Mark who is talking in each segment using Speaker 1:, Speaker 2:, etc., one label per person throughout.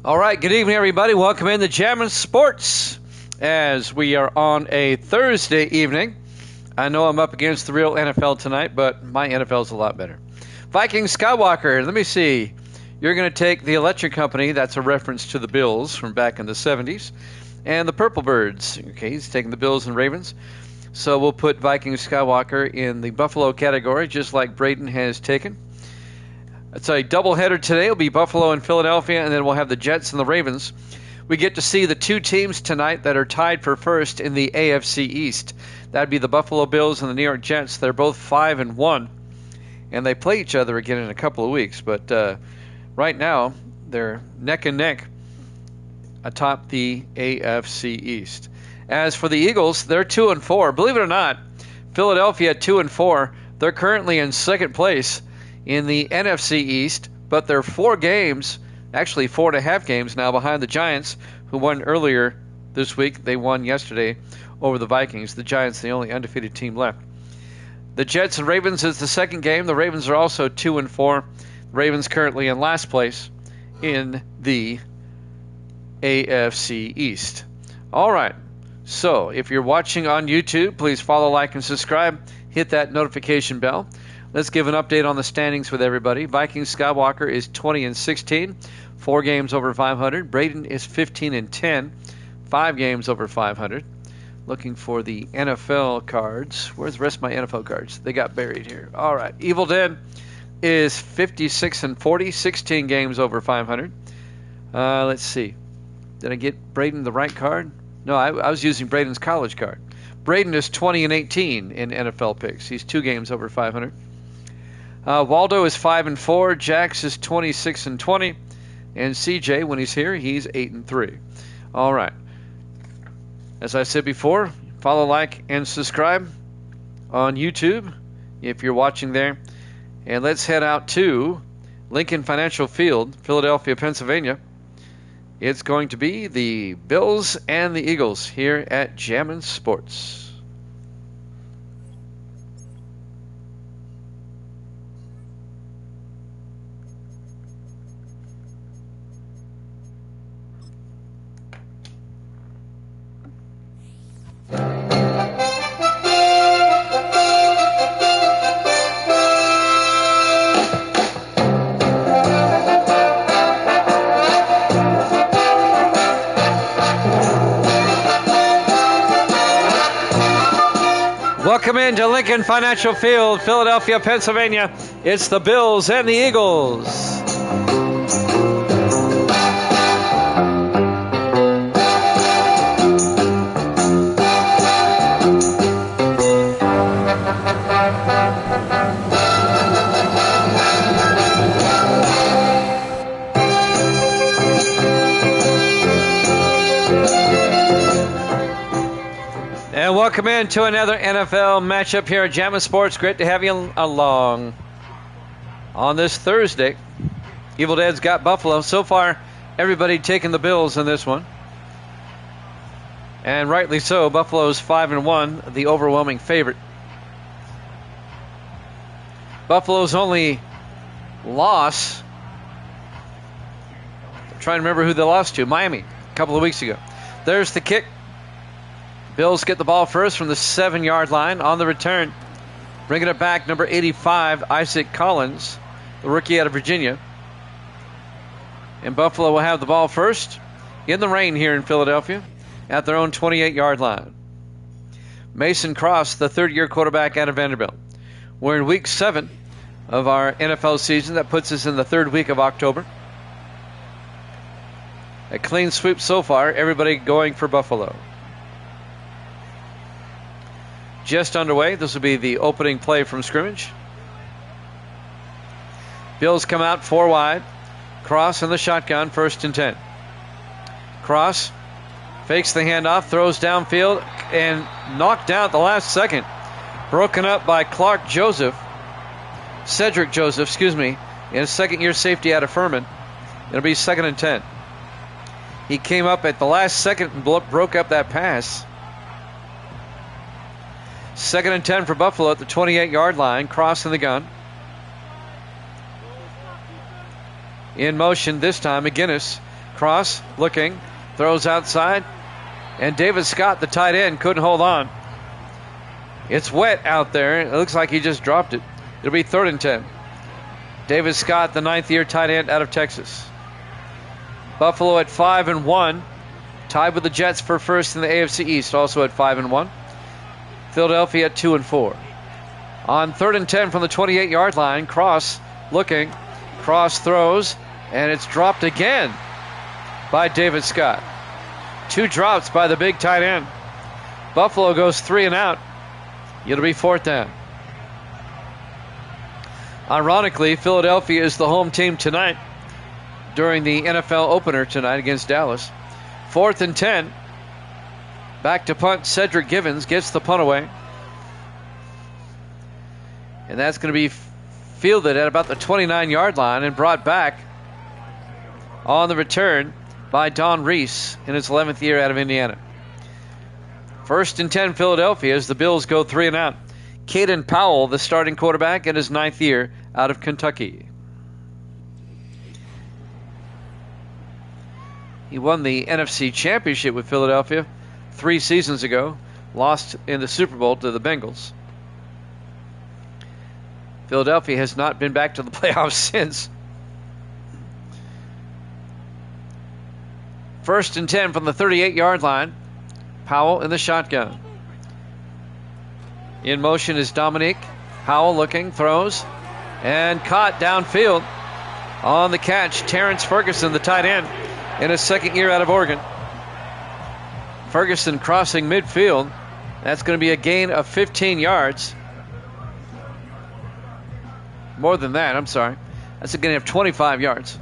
Speaker 1: All right, good evening, everybody. Welcome in to Jammin' Sports as we are on a Thursday evening. I know I'm up against the real NFL tonight, but my NFL is a lot better. Viking Skywalker, let me see. You're going to take the Electric Company. That's a reference to the Bills from back in the 70s. And the Purple Birds. Okay, he's taking the Bills and Ravens. So we'll put Viking Skywalker in the Buffalo category, just like Braden has taken. It's a doubleheader today. It'll be Buffalo and Philadelphia, and then we'll have the Jets and the Ravens. We get to see the two teams tonight that are tied for first in the AFC East. That'd be the Buffalo Bills and the New York Jets. They're both 5-1, and they play each other again in a couple of weeks. But right now, they're neck and neck atop the AFC East. As for the Eagles, they're 2-4. Believe it or not, Philadelphia 2-4. They're currently in second place in the NFC East, but they're 4 games, actually 4.5 games now behind the Giants, who won earlier this week. They won yesterday over the Vikings. The Giants, the only undefeated team left. The Jets and Ravens is the second game. The Ravens are also 2-4. Ravens currently in last place in the AFC East. All right. So if you're watching on YouTube, please follow, like, and subscribe. Hit that notification bell. Let's give an update on the standings with everybody. Viking Skywalker is 20-16, 4 games over 500. Braden is 15-10, 5 games over 500. Looking for the NFL cards. Where's the rest of my NFL cards? They got buried here. All right. Evil Dead is 56-40, 16 games over 500. Let's see. Did I get Braden the right card? No, I was using Braden's college card. Braden is 20-18 in NFL picks. He's 2 games over 500. Waldo is 5-4. Jax is 26-20. And CJ, when he's here, he's 8-3. All right. As I said before, follow, like, and subscribe on YouTube if you're watching there. And let's head out to Lincoln Financial Field, Philadelphia, Pennsylvania. It's going to be the Bills and the Eagles here at Jammin' Sports. Welcome into Lincoln Financial Field, Philadelphia, Pennsylvania. It's the Bills and the Eagles. And welcome into another NFL matchup here at Jammin' Sports. Great to have you along on this Thursday. Evil Dead's got Buffalo. So far, everybody taking the Bills in this one. And rightly so. Buffalo's 5-1, the overwhelming favorite. Buffalo's only loss, I'm trying to remember who they lost to. Miami, a couple of weeks ago. There's the kick. Bills get the ball first from the 7-yard line on the return. Bringing it back, number 85, Isaac Collins, the rookie out of Virginia. And Buffalo will have the ball first in the rain here in Philadelphia at their own 28-yard line. Mason Cross, the third-year quarterback out of Vanderbilt. We're in week 7 of our NFL season. That puts us in the 3rd week of October. A clean sweep so far. Everybody going for Buffalo. Just underway. This will be the opening play from scrimmage. Bills come out 4 wide. Cross in the shotgun, 1st and 10. Cross fakes the handoff, throws downfield, and knocked down at the last second. Broken up by Cedric Joseph, in a second-year safety out of Furman. It'll be 2nd and 10. He came up at the last second and broke up that pass. 2nd and 10 for Buffalo at the 28-yard line. Cross in the gun. In motion this time, McGinnis. Cross looking, throws outside, and David Scott, the tight end, couldn't hold on. It's wet out there. It looks like he just dropped it. It'll be 3rd and 10. David Scott, the 9th-year tight end out of Texas. Buffalo at 5-1, tied with the Jets for first in the AFC East, also at 5-1. Philadelphia at 2-4. On 3rd and 10 from the 28-yard line, Cross looking, Cross throws, and it's dropped again by David Scott. 2 drops by the big tight end. Buffalo goes 3 and out. It'll be 4th down. Ironically, Philadelphia is the home team tonight during the NFL opener tonight against Dallas. 4th and 10. Back to punt. Cedric Givens gets the punt away. And that's going to be fielded at about the 29-yard line and brought back on the return by Don Reese in his 11th year out of Indiana. 1st and 10 Philadelphia as the Bills go 3 and out. Caden Powell, the starting quarterback, in his 9th year out of Kentucky. He won the NFC Championship with Philadelphia 3 seasons ago, lost in the Super Bowl to the Bengals. Philadelphia has not been back to the playoffs since. 1st and 10 from the 38-yard line. Powell in the shotgun. In motion is Dominique. Powell looking, throws, and caught downfield. On the catch, Terrence Ferguson, the tight end, in his 2nd year out of Oregon. Ferguson crossing midfield. That's going to be a gain of 15 yards. More than that, I'm sorry. That's a gain of 25 yards.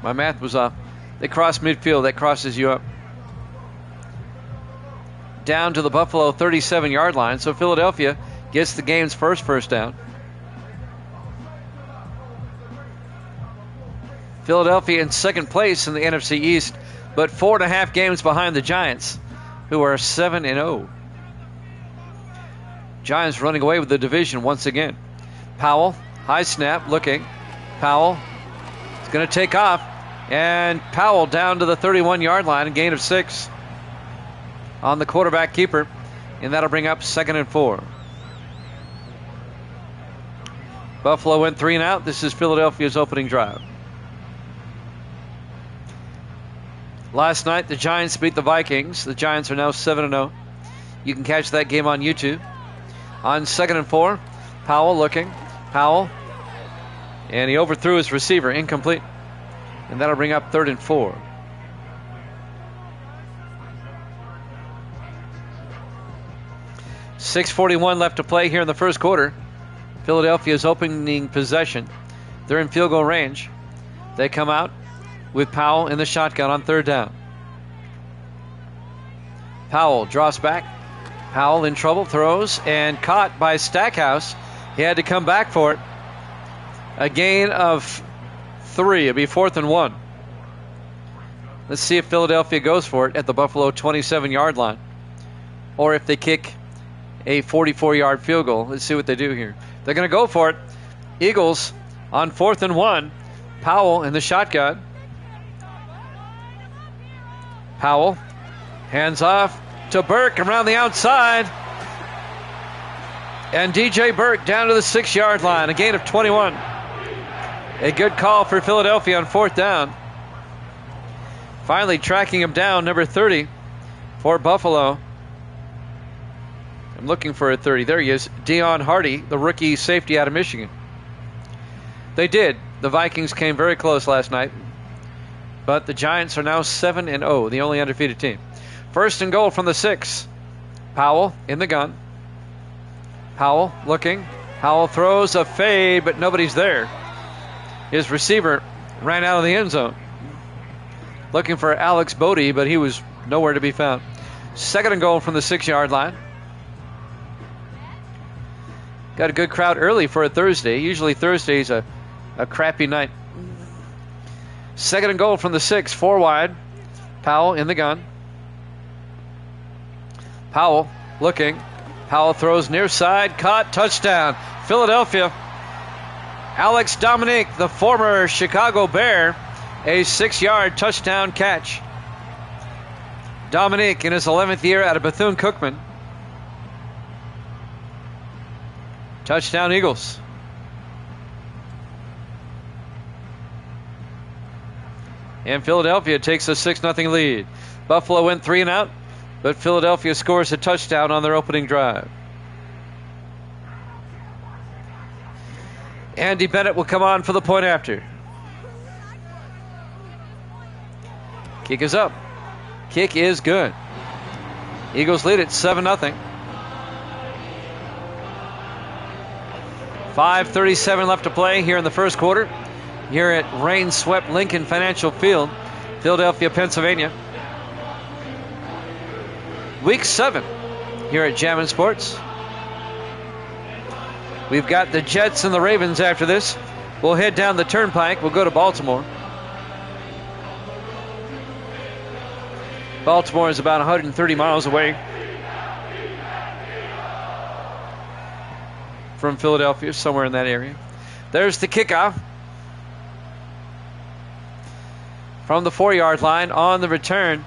Speaker 1: My math was off. They cross midfield. That crosses you up. Down to the Buffalo 37-yard line. So Philadelphia gets the game's first down. Philadelphia in 2nd place in the NFC East, but 4.5 games behind the Giants, who are 7-0. Giants running away with the division once again. Powell, high snap, looking. Powell is going to take off. And Powell down to the 31-yard line, a gain of 6 on the quarterback keeper. And that'll bring up 2nd and 4. Buffalo went 3 and out. This is Philadelphia's opening drive. Last night, the Giants beat the Vikings. The Giants are now 7-0. You can catch that game on YouTube. On 2nd and 4, Powell looking. Powell. And he overthrew his receiver, incomplete. And that'll bring up 3rd and 4. .641 left to play here in the first quarter. Philadelphia's opening possession. They're in field goal range. They come out with Powell in the shotgun on 3rd down. Powell drops back. Powell in trouble, throws, and caught by Stackhouse. He had to come back for it. A gain of 3. It'll be 4th and 1. Let's see if Philadelphia goes for it at the Buffalo 27-yard line, or if they kick a 44-yard field goal. Let's see what they do here. They're going to go for it. Eagles on 4th and 1. Powell in the shotgun. Powell hands off to Burke around the outside. And DJ Burke down to the 6-yard line, a gain of 21. A good call for Philadelphia on 4th down. Finally tracking him down, number 30 for Buffalo. I'm looking for a 30. There he is, Deion Hardy, the rookie safety out of Michigan. They did. The Vikings came very close last night. But the Giants are now 7-0, the only undefeated team. 1st and goal from the 6. Powell in the gun. Powell looking. Powell throws a fade, but nobody's there. His receiver ran out of the end zone. Looking for Alex Bodie, but he was nowhere to be found. 2nd and goal from the 6-yard line. Got a good crowd early for a Thursday. Usually Thursday's a crappy night. 2nd and goal from the 6, 4 wide. Powell in the gun. Powell looking. Powell throws near side, caught, touchdown. Philadelphia. Alex Dominique, the former Chicago Bear, A 6-yard touchdown catch. Dominique in his 11th year out of Bethune-Cookman. Touchdown Eagles. And Philadelphia takes a 6-0 lead. Buffalo went 3 and out, but Philadelphia scores a touchdown on their opening drive. Andy Bennett will come on for the point after. Kick is up. Kick is good. Eagles lead it 7-0. 5:37 left to play here in the first quarter. Here at rain-swept Lincoln Financial Field, Philadelphia, Pennsylvania. Week 7 here at Jammin' Sports. We've got the Jets and the Ravens after this. We'll head down the turnpike. We'll go to Baltimore. Baltimore is about 130 miles away from Philadelphia, somewhere in that area. There's the kickoff from the 4-yard line. On the return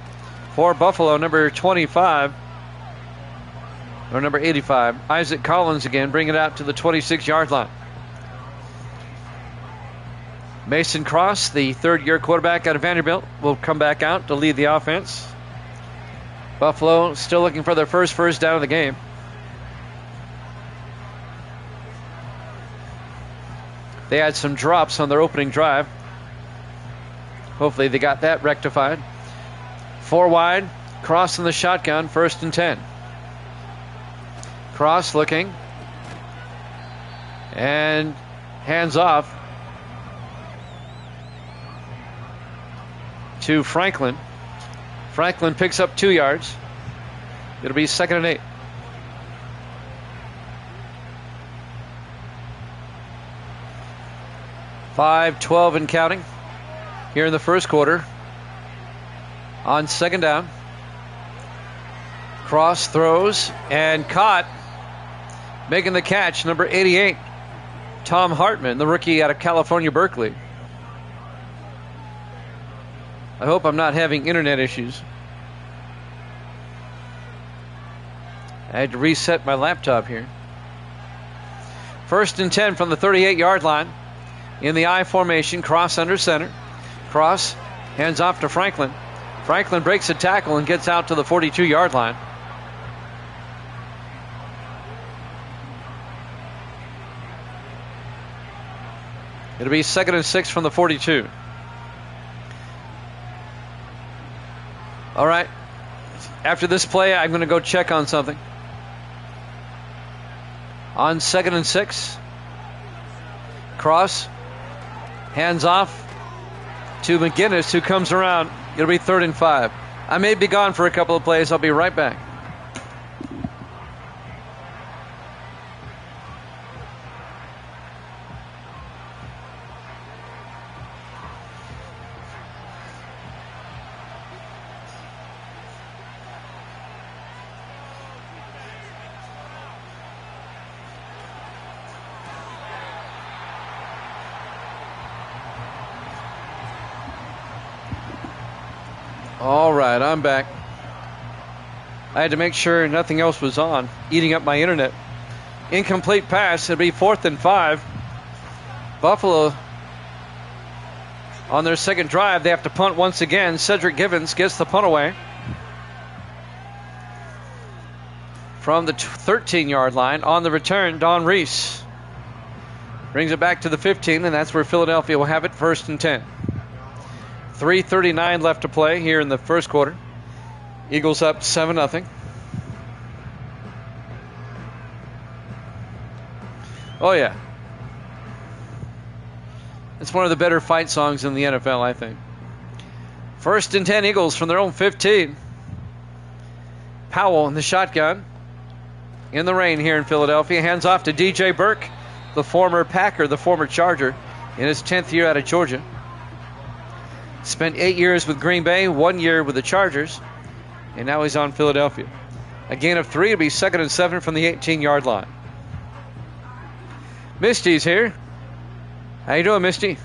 Speaker 1: for Buffalo, number 25, or number 85, Isaac Collins again, bring it out to the 26-yard line. Mason Cross, the third-year quarterback out of Vanderbilt, will come back out to lead the offense. Buffalo still looking for their first down of the game. They had some drops on their opening drive. Hopefully they got that rectified. 4 wide, Cross in the shotgun, 1st and 10. Cross looking. And hands off to Franklin. Franklin picks up 2 yards. It'll be 2nd and 8. .5:12 and counting here in the first quarter. On 2nd down. Cross throws and caught. Making the catch, number 88, Tom Hartman, the rookie out of California, Berkeley. I hope I'm not having internet issues. I had to reset my laptop here. 1st and 10 from the 38-yard line. In the I formation, Cross under center. Cross hands off to Franklin. Franklin breaks a tackle and gets out to the 42-yard line. It'll be 2nd and 6 from the 42. All right. After this play, I'm going to go check on something. On 2nd and 6. Cross. Hands off to McGinnis, who comes around. It'll be 3rd and 5. I may be gone for a couple of plays. I'll be right back. All right, I'm back. I had to make sure nothing else was on, eating up my internet. Incomplete pass. It'll be 4th and 5. Buffalo on their second drive. They have to punt once again. Cedric Givens gets the punt away from the 13-yard line. On the return, Don Reese brings it back to the 15, and that's where Philadelphia will have it, 1st and 10. 3:39 left to play here in the first quarter. Eagles up 7-0. Oh, yeah. It's one of the better fight songs in the NFL, I think. 1st and 10 Eagles from their own 15. Powell in the shotgun. In the rain here in Philadelphia. Hands off to DJ Burke, the former Packer, the former Charger, in his 10th year out of Georgia. Spent 8 years with Green Bay, 1 year with the Chargers, and now he's on Philadelphia. A gain of 3 to be 2nd and 7 from the 18-yard line. Misty's here. How you doing, Misty?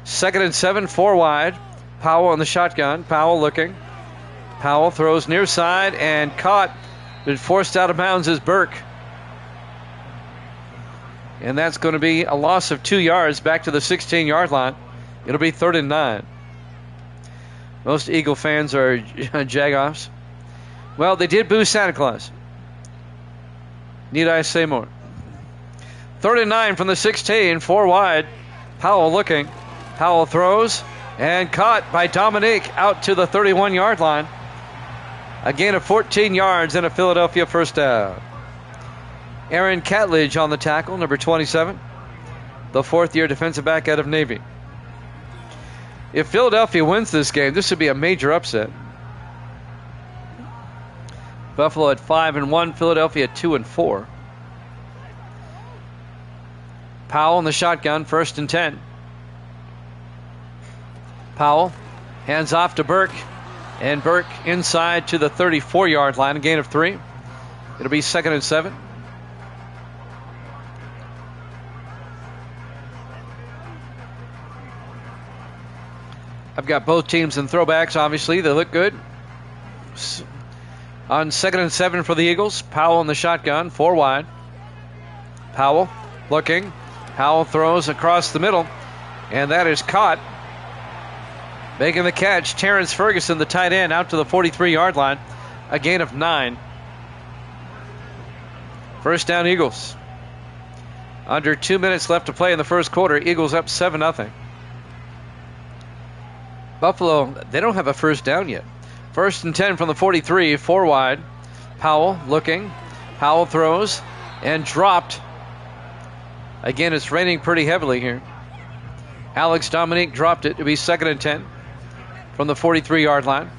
Speaker 1: 2nd and 7, 4 wide. Powell on the shotgun. Powell looking. Powell throws near side and caught, but forced out of bounds is Burke. And that's going to be a loss of 2 yards back to the 16-yard line. It'll be 3rd and 9. Most Eagle fans are Jagoffs. Well, they did boo Santa Claus. Need I say more? 3rd and 9 from the 16, 4 wide. Powell looking. Powell throws and caught by Dominique out to the 31-yard line. A gain of 14 yards and a Philadelphia first down. Aaron Catledge on the tackle, number 27, the 4th-year defensive back out of Navy. If Philadelphia wins this game, this would be a major upset. Buffalo at 5-1, Philadelphia at 2-4. Powell in the shotgun, 1st and 10. Powell hands off to Burke, and Burke inside to the 34-yard line, a gain of 3. It'll be 2nd and 7. I've got both teams in throwbacks, obviously. They look good. On 2nd and 7 for the Eagles, Powell in the shotgun, 4 wide. Powell looking. Powell throws across the middle, and that is caught. Making the catch, Terrence Ferguson, the tight end, out to the 43-yard line. A gain of 9. First down, Eagles. Under 2 minutes left to play in the first quarter. Eagles up 7-0. Buffalo, they don't have a first down yet. 1st and 10 from the 43, 4 wide. Powell looking. Powell throws and dropped. Again, it's raining pretty heavily here. Alex Dominique dropped it. It'll be 2nd and 10 from the 43-yard line.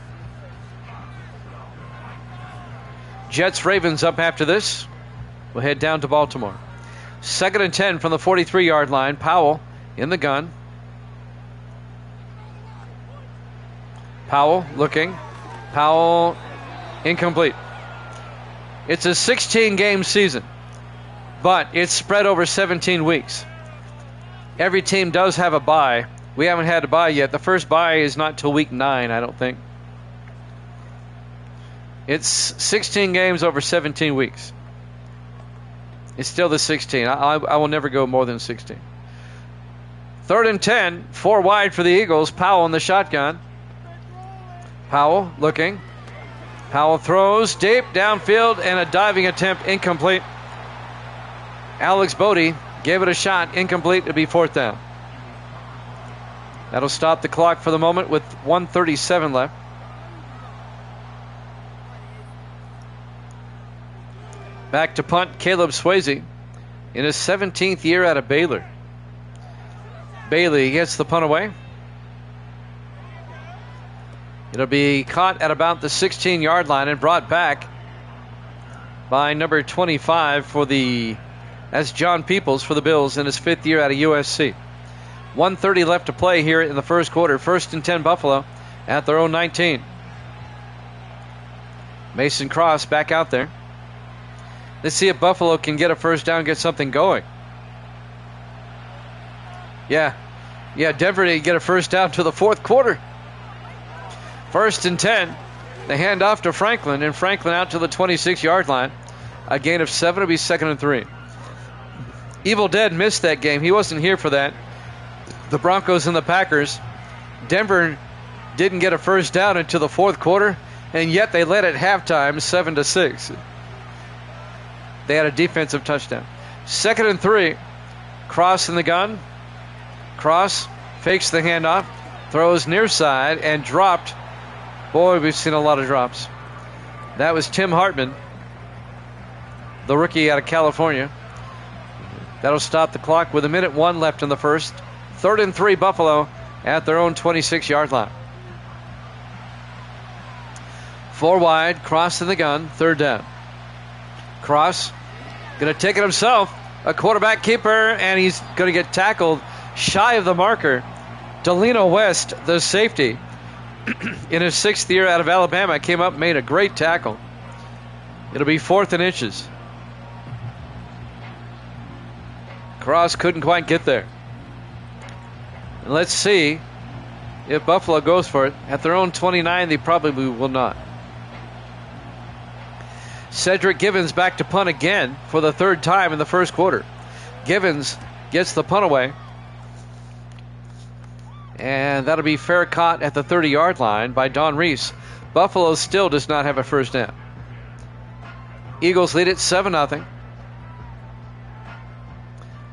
Speaker 1: Jets Ravens up after this. We'll head down to Baltimore. 2nd and 10 from the 43-yard line. Powell in the gun. Powell looking. Powell incomplete. It's a 16-game season, but it's spread over 17 weeks. Every team does have a bye. We haven't had a bye yet. The first bye is not till week 9, I don't think. It's 16 games over 17 weeks. It's still the 16. I will never go more than 16. 3rd and 10, 4 wide for the Eagles. Powell in the shotgun. Powell looking. Powell throws deep downfield and a diving attempt incomplete. Alex Bodie gave it a shot, incomplete. It'll be 4th down. That'll stop the clock for the moment with 1:37 left. Back to punt, Caleb Swayze in his 17th year out of Baylor. Bailey gets the punt away. It'll be caught at about the 16-yard line and brought back by number 25 that's John Peoples for the Bills in his 5th year out of USC. 1:30 left to play here in the first quarter. 1st and 10 Buffalo at their own 19. Mason Cross back out there. Let's see if Buffalo can get a first down, get something going. Yeah, Denver didn't get a first down to the 4th quarter. 1st and 10. They hand off to Franklin, and Franklin out to the 26-yard line. A gain of 7. It'll be 2nd and 3. Evil Dead missed that game. He wasn't here for that. The Broncos and the Packers. Denver didn't get a first down until the 4th quarter, and yet they led at halftime 7-6. They had a defensive touchdown. 2nd and 3. Cross in the gun. Cross fakes the handoff, throws near side, and dropped. Boy, we've seen a lot of drops. That was Tim Hartman, the rookie out of California. That'll stop the clock with 1:01 left in the first. 3rd and 3 Buffalo at their own 26-yard line. 4 wide, Cross in the gun, 3rd down. Cross going to take it himself. A quarterback keeper, and he's going to get tackled shy of the marker. Delino West, the safety, in his 6th year out of Alabama, came up and made a great tackle. It'll be 4th and inches. Cross couldn't quite get there. And let's see if Buffalo goes for it. At their own 29, they probably will not. Cedric Givens back to punt again for the third time in the first quarter. Givens gets the punt away. And that'll be fair caught at the 30-yard line by Don Reese. Buffalo still does not have a first down. Eagles lead it 7-0.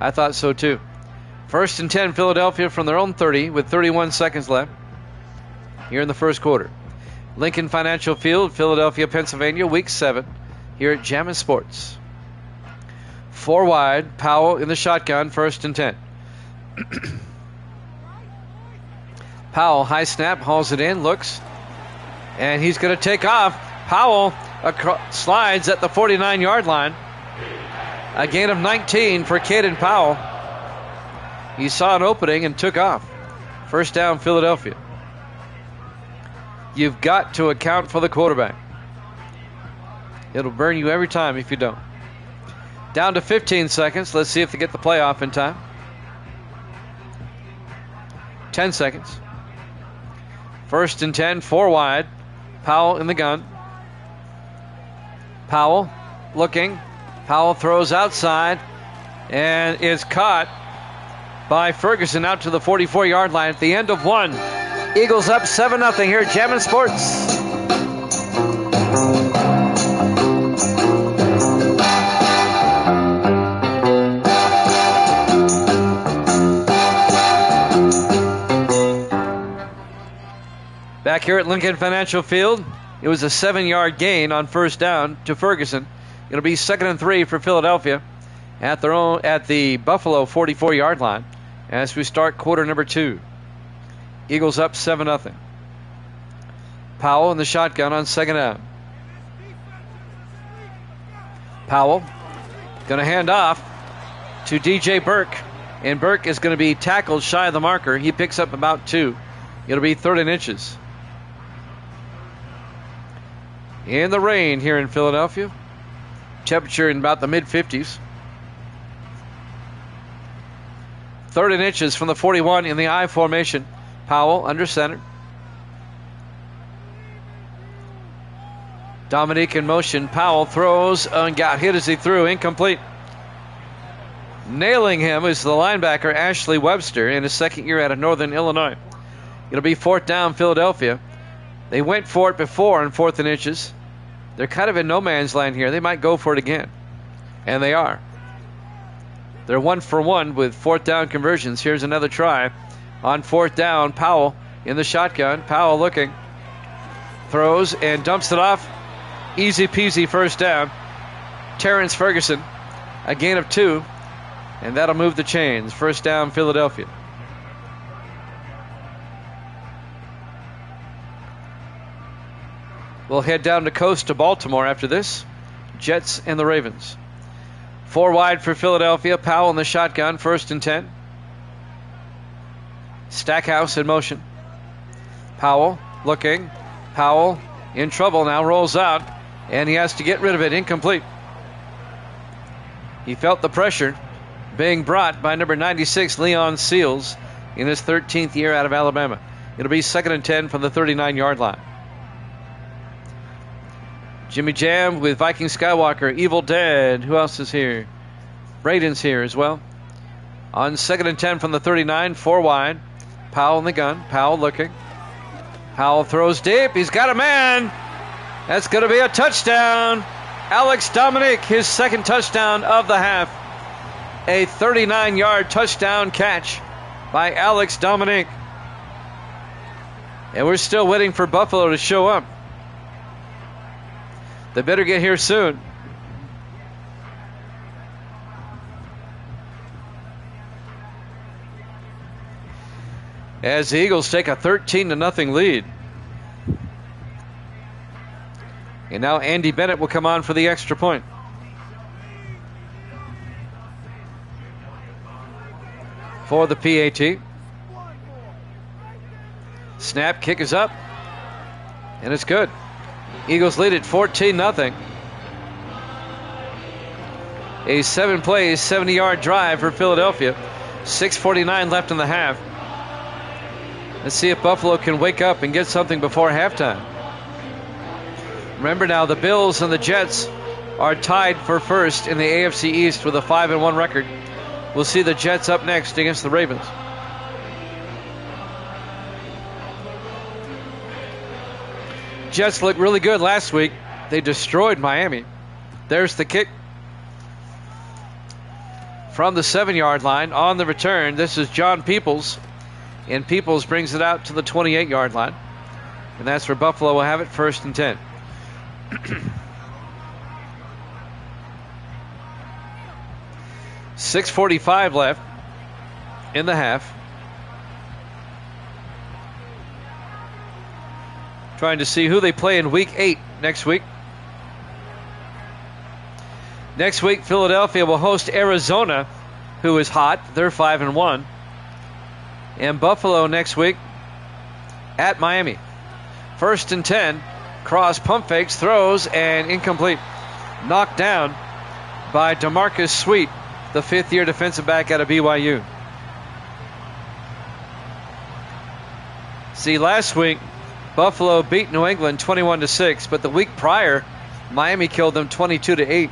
Speaker 1: I thought so too. First and 10, Philadelphia from their own 30 with 31 seconds left here in the first quarter. Lincoln Financial Field, Philadelphia, Pennsylvania, Week 7 here at Jammin' Sports. 4 wide, Powell in the shotgun, first and 10. Powell, high snap, hauls it in, looks, and he's going to take off. Powell slides at the 49-yard line. A gain of 19 for Caden Powell. He saw an opening and took off. First down, Philadelphia. You've got to account for the quarterback. It'll burn you every time if you don't. Down to 15 seconds. Let's see if they get the play off in time. 10 seconds. First and 10, 4 wide. Powell in the gun. Powell looking. Powell throws outside and is caught by Ferguson out to the 44-yard line at the end of one. Eagles up 7-0 here at Jammin' Sports. Back here at Lincoln Financial Field, it was a 7-yard gain on first down to Ferguson. It'll be 2nd and 3 for Philadelphia at the Buffalo 44-yard line as we start quarter number 2. Eagles up 7-0. Powell in the shotgun on second down. Powell going to hand off to DJ Burke, and Burke is going to be tackled shy of the marker. He picks up about 2. It'll be 3rd and inches. In the rain here in Philadelphia. Temperature in about the mid-50s. 3rd and inches from the 41 in the I formation. Powell under center. Dominique in motion. Powell throws and got hit as he threw. Incomplete. Nailing him is the linebacker Ashley Webster in his second year out of Northern Illinois. It'll be 4th down, Philadelphia. They went for it before on 4th and inches. They're kind of in no man's land here. They might go for it again. And they are. They're 1 for 1 with 4th down conversions. Here's another try. On 4th down, Powell in the shotgun. Powell looking. Throws and dumps it off. Easy peasy first down. Terrence Ferguson. A gain of 2. And that'll move the chains. First down, Philadelphia. We'll head down the coast to Baltimore after this. Jets and the Ravens. 4 wide for Philadelphia. Powell in the shotgun. 1st and 10. Stackhouse in motion. Powell looking. Powell in trouble now. Rolls out. And he has to get rid of it. Incomplete. He felt the pressure being brought by number 96, Leon Seals, in his 13th year out of Alabama. It'll be 2nd and 10 from the 39-yard line. Jimmy Jam with Viking Skywalker, Evil Dead. Who else is here? Braden's here as well. On 2nd and 10 from the 39, 4 wide. Powell in the gun. Powell looking. Powell throws deep. He's got a man. That's going to be a touchdown. Alex Dominic, his 2nd touchdown of the half. A 39-yard touchdown catch by Alex Dominic. And we're still waiting for Buffalo to show up. They better get here soon. As the Eagles take a 13-0 lead. And now Andy Bennett will come on for the extra point. For the PAT. Snap, kick is up. And it's good. Eagles lead it 14-0. A 7-play, 70-yard drive for Philadelphia. 6:49 left in the half. Let's see if Buffalo can wake up and get something before halftime. Remember now, the Bills and the Jets are tied for first in the AFC East with a 5-1 record. We'll see the Jets up next against the Ravens. Jets looked really good last week. They destroyed Miami. There's the kick from the 7-yard line. On the return, this is John Peoples. And Peoples brings it out to the 28-yard line. And that's where Buffalo will have it, 1st and 10. .6:45 left in the half. Trying to see who they play in Week 8 next week. Next week, Philadelphia will host Arizona, who is hot. They're 5-1. And Buffalo next week at Miami. 1st and 10. Cross, pump fakes, throws, and incomplete. Knocked down by DeMarcus Sweet, the 5th-year defensive back out of BYU. See, last week, Buffalo beat New England 21-6, but the week prior, Miami killed them 22-8.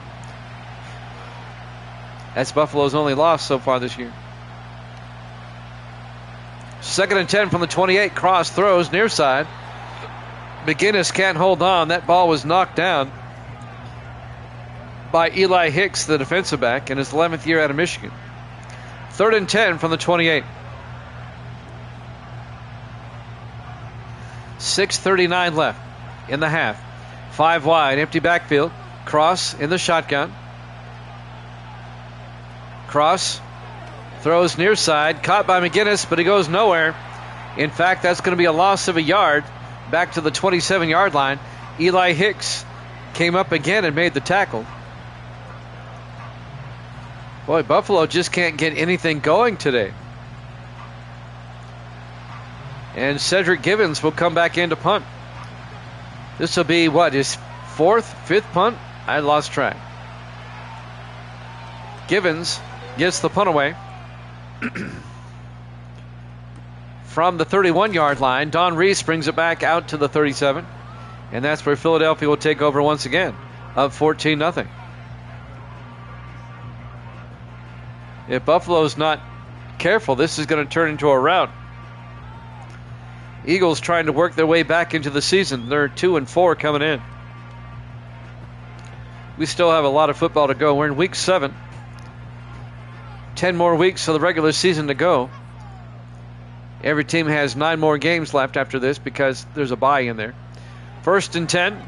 Speaker 1: That's Buffalo's only loss so far this year. 2nd and 10 from the 28. Cross, throws, near side. McGinnis can't hold on. That ball was knocked down by Eli Hicks, the defensive back, in his 11th year out of Michigan. 3rd and 10 from the 28. 6:39 left in the half. 5 wide, empty backfield. Cross in the shotgun. Cross throws near side, caught by McGinnis, but he goes nowhere. In fact, that's going to be a loss of a yard back to the 27-yard line. Eli Hicks came up again and made the tackle. Boy, Buffalo just can't get anything going today. And Cedric Givens will come back in to punt. This will be, what, his 4th, 5th punt? I lost track. Givens gets the punt away. From the 31-yard line, Don Reese brings it back out to the 37. And that's where Philadelphia will take over once again, up 14-0. If Buffalo's not careful, this is going to turn into a rout. Eagles trying to work their way back into the season. They're 2-4 coming in. We still have a lot of football to go. We're in week 7. 10 more weeks of the regular season to go. Every team has 9 more games left after this because there's a bye in there. 1st and 10.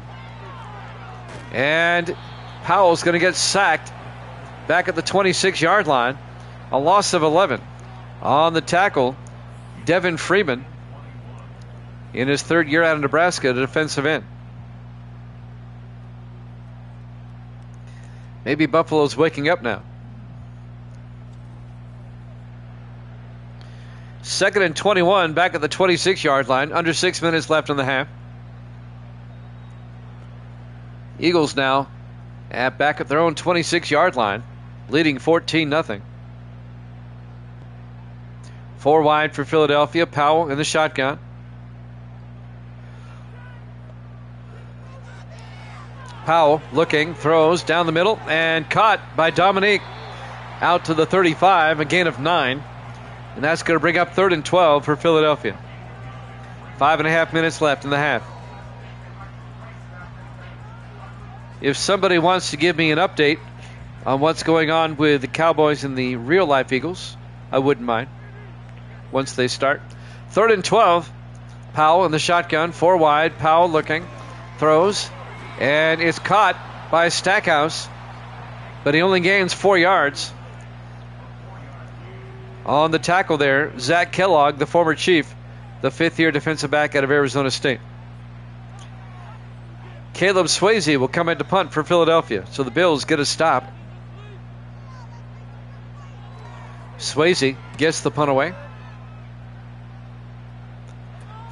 Speaker 1: And Powell's going to get sacked back at the 26-yard line. A loss of 11. On the tackle, Devin Freeman, in his 3rd year out of Nebraska, the defensive end. Maybe Buffalo's waking up now. 2nd and 21, back at the 26-yard line. Under 6 minutes left in the half. Eagles now back at their own 26-yard line, leading 14-0. 4 wide for Philadelphia. Powell in the shotgun. Powell looking, throws down the middle, and caught by Dominique out to the 35, a gain of 9. And that's going to bring up 3rd and 12 for Philadelphia. 5.5 minutes left in the half. If somebody wants to give me an update on what's going on with the Cowboys and the real-life Eagles, I wouldn't mind once they start. 3rd and 12. Powell in the shotgun, 4 wide. Powell looking, throws, and it's caught by Stackhouse, but he only gains 4 yards. On the tackle there, Zach Kellogg, the former Chief, the 5th-year defensive back out of Arizona State. Caleb Swayze will come in to punt for Philadelphia, so the Bills get a stop. Swayze gets the punt away.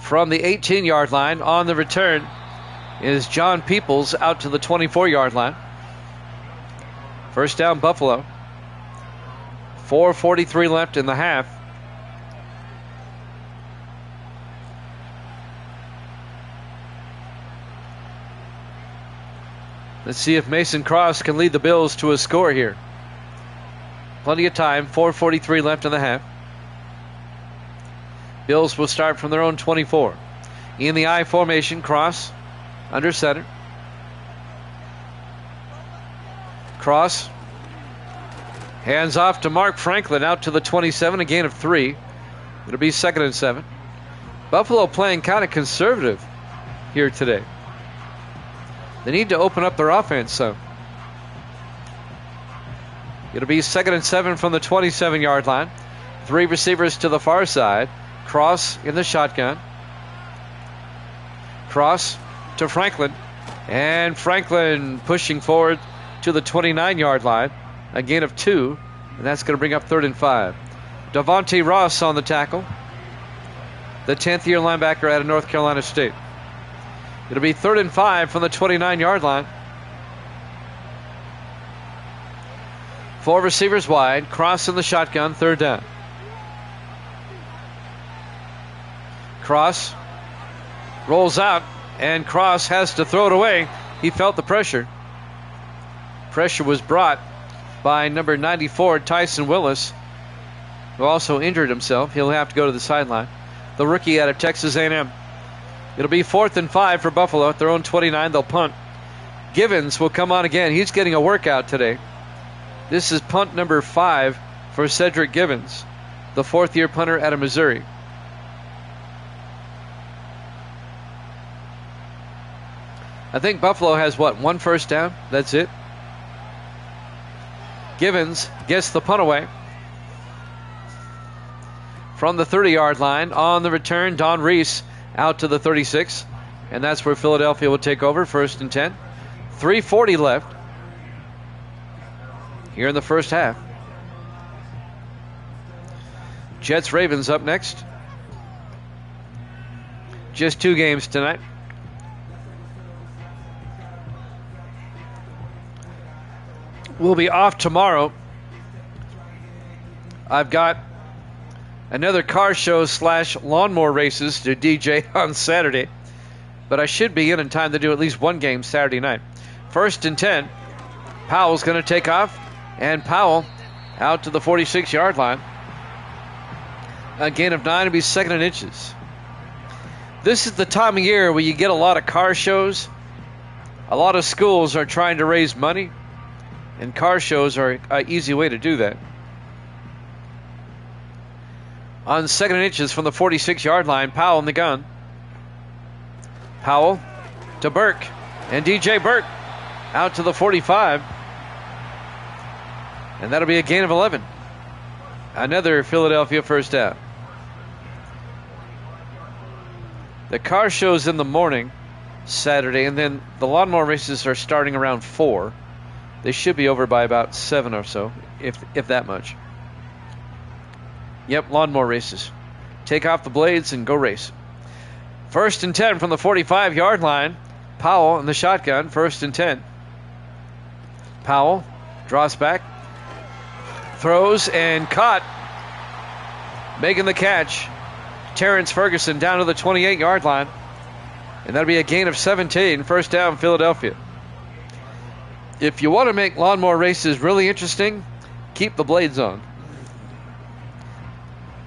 Speaker 1: From the 18-yard line, on the return is John Peoples out to the 24-yard line. First down, Buffalo. 4:43 left in the half. Let's see if Mason Cross can lead the Bills to a score here. Plenty of time, 4:43 left in the half. Bills will start from their own 24. In the I formation, Cross under center. Cross hands off to Mark Franklin out to the 27, a gain of 3. It'll be 2nd and 7. Buffalo playing kind of conservative here today. They need to open up their offense some. It'll be 2nd and 7 from the 27-yard line. 3 receivers to the far side. Cross in the shotgun. Cross to Franklin. And Franklin pushing forward to the 29-yard line. A gain of 2. And that's going to bring up 3rd and 5. Devontae Ross on the tackle. The 10th-year linebacker out of North Carolina State. It'll be 3rd and 5 from the 29-yard line. 4 receivers wide. Cross in the shotgun. 3rd down. Cross rolls out, and Cross has to throw it away. He felt the pressure. Pressure was brought by number 94, Tyson Willis, who also injured himself. He'll have to go to the sideline. The rookie out of Texas A&M. It'll be 4th and 5 for Buffalo at their own 29. They'll punt. Givens will come on again. He's getting a workout today. This is punt number 5 for Cedric Givens, the 4th-year punter out of Missouri. I think Buffalo has, one first down? That's it. Givens gets the punt away. From the 30-yard line, on the return, Don Reese out to the 36. And that's where Philadelphia will take over, 1st and 10. 3:40 left here in the first half. Jets-Ravens up next. Just 2 games tonight. We'll be off tomorrow. I've got another car show / lawnmower races to DJ on Saturday. But I should be in time to do at least 1 game Saturday night. 1st and 10. Powell's going to take off. And Powell out to the 46-yard line. A gain of 9 to be 2nd and inches. This is the time of year where you get a lot of car shows. A lot of schools are trying to raise money. And car shows are an easy way to do that. On 2nd and inches from the 46-yard line, Powell in the gun. Powell to Burke. And DJ Burke out to the 45. And that'll be a gain of 11. Another Philadelphia first down. The car show's in the morning, Saturday, and then the lawnmower races are starting around 4. They should be over by about 7 or so, if that much. Yep, lawnmower races. Take off the blades and go race. 1st and 10 from the 45-yard line. Powell in the shotgun, 1st and 10. Powell draws back, throws, and caught. Making the catch, Terrence Ferguson down to the 28-yard line. And that'll be a gain of 17, 1st down Philadelphia. If you want to make lawnmower races really interesting, keep the blades on.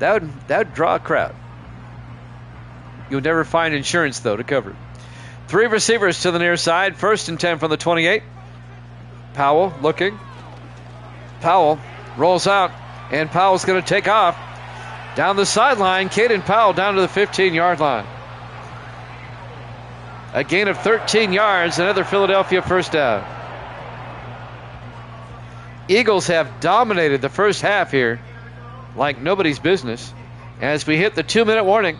Speaker 1: That would draw a crowd. You'll never find insurance, though, to cover it. 3 receivers to the near side. 1st and 10 from the 28. Powell looking. Powell rolls out, and Powell's going to take off. Down the sideline, Caden Powell down to the 15-yard line. A gain of 13 yards, another Philadelphia first down. Eagles have dominated the first half here like nobody's business as we hit the 2-minute warning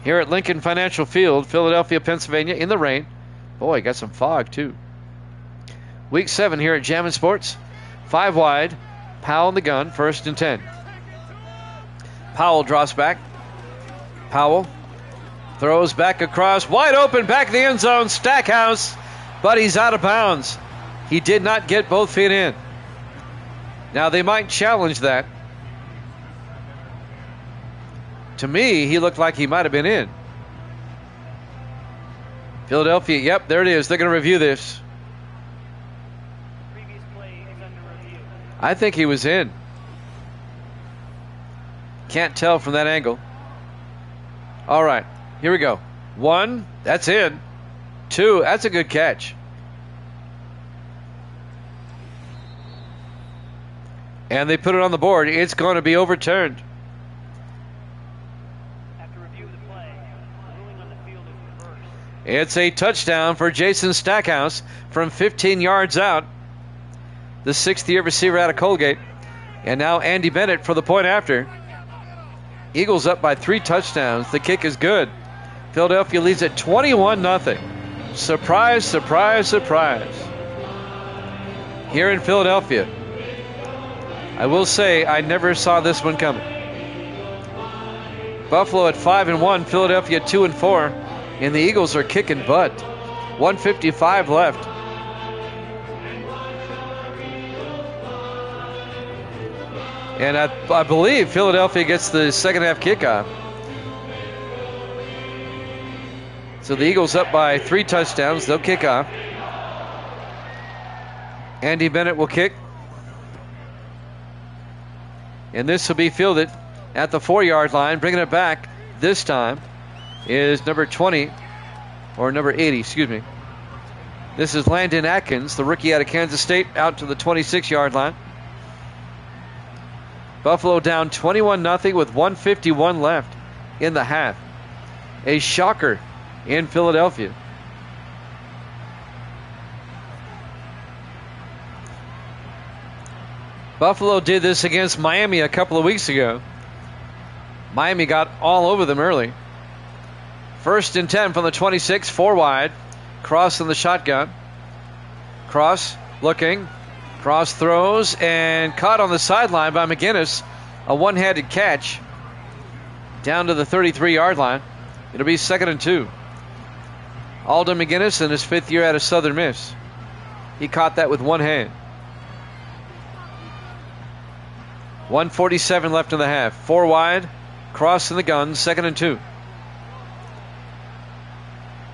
Speaker 1: here at Lincoln Financial Field, Philadelphia, Pennsylvania, in the rain. Boy, got some fog, too. Week 7 here at Jammin' Sports. 5 wide. Powell in the gun, 1st and 10. Powell draws back. Powell throws back across. Wide open, back in the end zone. Stackhouse, but he's out of bounds. He did not get both feet in. Now, they might challenge that. To me, he looked like he might have been in. Philadelphia, yep, there it is. They're going to review this. I think he was in. Can't tell from that angle. All right, here we go. 1, that's in. 2, that's a good catch. And they put it on the board. It's going to be overturned.
Speaker 2: After review of the play, the ruling on the field is reversed.
Speaker 1: It's a touchdown for Jason Stackhouse from 15 yards out. The 6th-year receiver out of Colgate. And now Andy Bennett for the point after. Eagles up by 3 touchdowns. The kick is good. Philadelphia leads at 21-0. Surprise, surprise, surprise. Here in Philadelphia. I will say I never saw this one coming. Buffalo at 5-1, Philadelphia 2-4, and the Eagles are kicking butt. 1:55 left. And I believe Philadelphia gets the second half kickoff. So the Eagles up by 3 touchdowns. They'll kick off. Andy Bennett will kick. And this will be fielded at the 4-yard line. Bringing it back this time is number 20, or number 80, excuse me. This is Landon Atkins, the rookie out of Kansas State, out to the 26-yard line. Buffalo down 21-0 with 1:51 left in the half. A shocker in Philadelphia. Buffalo did this against Miami a couple of weeks ago. Miami got all over them early. 1st and 10 from the 26, 4 wide. Cross in the shotgun. Cross looking. Cross throws and caught on the sideline by McGinnis. A one-handed catch down to the 33-yard line. It'll be 2nd and 2. Alden McGinnis in his 5th year out of Southern Miss. He caught that with one hand. 1:47 left in the half. 4 wide. Cross in the gun. 2nd and 2.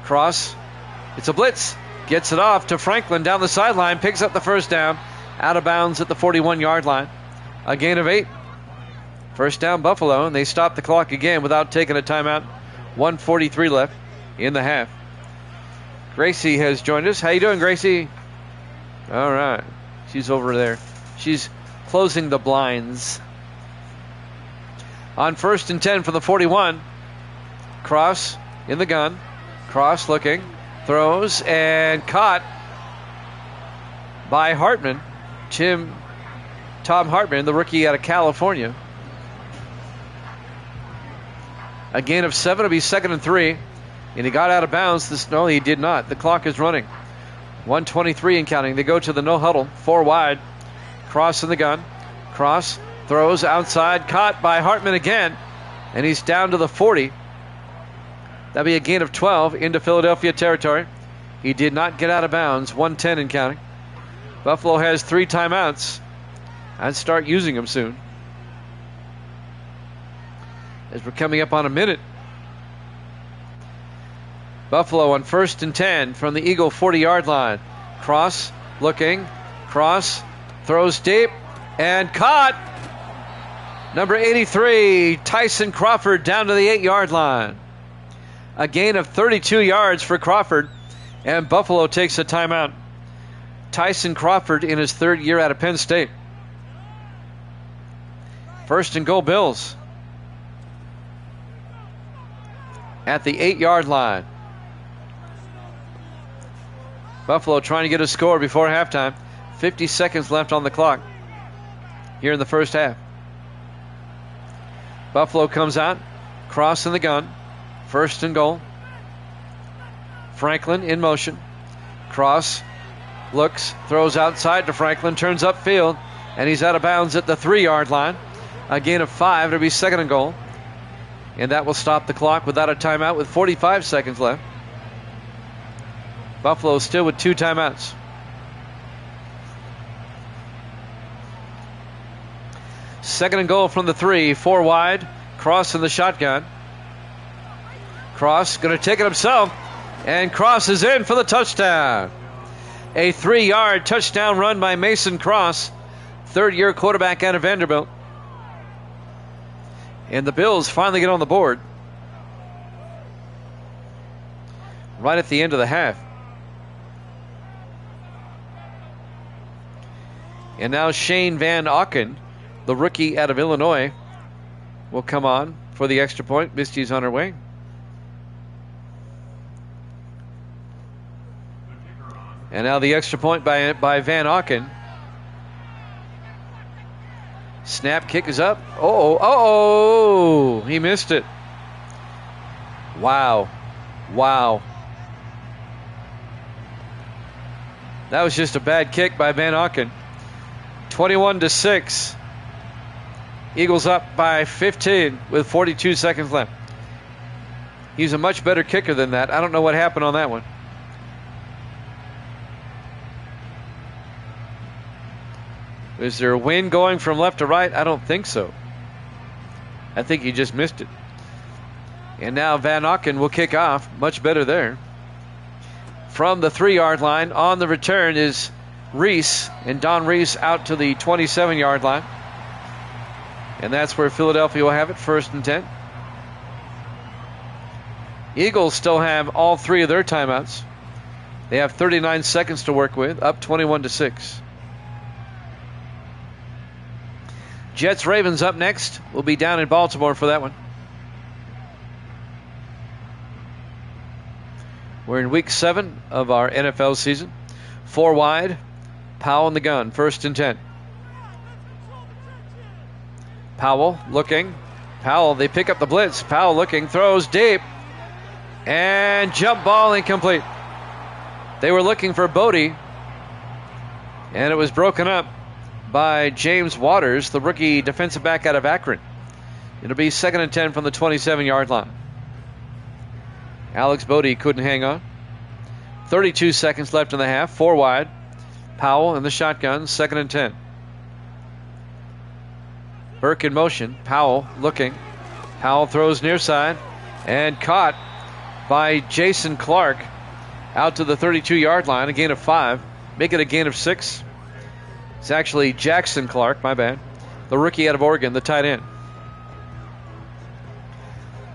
Speaker 1: Cross. It's a blitz. Gets it off to Franklin down the sideline. Picks up the first down. Out of bounds at the 41-yard line. A gain of 8. First down Buffalo. And they stop the clock again without taking a timeout. 1:43 left in the half. Gracie has joined us. How you doing, Gracie? All right. She's over there. She's closing the blinds. On 1st and 10 from the 41. Cross in the gun. Cross looking. Throws and caught by Hartman. Tom Hartman, the rookie out of California. A gain of 7 will be 2nd and 3. And he got out of bounds. No, he did not. The clock is running. 1:23 and counting. They go to the no huddle. 4 wide. Cross in the gun. Cross throws outside. Caught by Hartman again. And he's down to the 40. That'll be a gain of 12 into Philadelphia territory. He did not get out of bounds. 1:10 and counting. Buffalo has 3 timeouts. I'd start using them soon, as we're coming up on a minute. Buffalo on 1st and 10 from the Eagle 40-yard line. Cross looking. Cross throws deep and caught. Number 83, Tyson Crawford, down to the 8-yard line. A gain of 32 yards for Crawford, and Buffalo takes a timeout. Tyson Crawford in his 3rd year out of Penn State. 1st and goal Bills. At the 8-yard line. Buffalo trying to get a score before halftime. 50 seconds left on the clock here in the first half. Buffalo comes out. Cross in the gun. 1st and goal. Franklin in motion. Cross looks, throws outside to Franklin, turns upfield, and he's out of bounds at the 3-yard line. A gain of 5. It'll be 2nd and goal. And that will stop the clock without a timeout with 45 seconds left. Buffalo still with 2 timeouts. Second and goal from the 3. 4 wide. Cross in the shotgun. Cross going to take it himself. And Cross is in for the touchdown. A 3-yard touchdown run by Mason Cross. third-year quarterback out of Vanderbilt. And the Bills finally get on the board right at the end of the half. And now Shane Van Auken, the rookie out of Illinois, will come on for the extra point. Misty's on her way. And now the extra point by Van Auken. Snap, kick is up. Oh, he missed it. Wow. That was just a bad kick by Van Auken. 21-6. Eagles up by 15 with 42 seconds left. He's a much better kicker than that. I don't know what happened on that one. Is there a wind going from left to right? I don't think so. I think he just missed it. And now Van Auken will kick off. Much better there. From the 3-yard line on the return is Reese. And Don Reese out to the 27-yard line. And that's where Philadelphia will have it, 1st and 10. Eagles still have all 3 of their timeouts. They have 39 seconds to work with, up 21-6. Jets Ravens up next. We'll be down in Baltimore for that one. We're in week 7 of our NFL season. 4 wide. Powell in the gun. 1st and 10. Powell looking. Powell, they pick up the blitz. Powell looking. Throws deep. And jump ball incomplete. They were looking for Bodie. And it was broken up by James Waters, the rookie defensive back out of Akron. It'll be 2nd and 10 from the 27-yard line. Alex Bodie couldn't hang on. 32 seconds left in the half. 4 wide. Powell in the shotgun. 2nd and 10. Burke in motion. Powell looking. Powell throws near side. And caught by Jason Clark out to the 32-yard line. A gain of 5. Make it a gain of 6. It's actually Jackson Clark, my bad. The rookie out of Oregon, the tight end.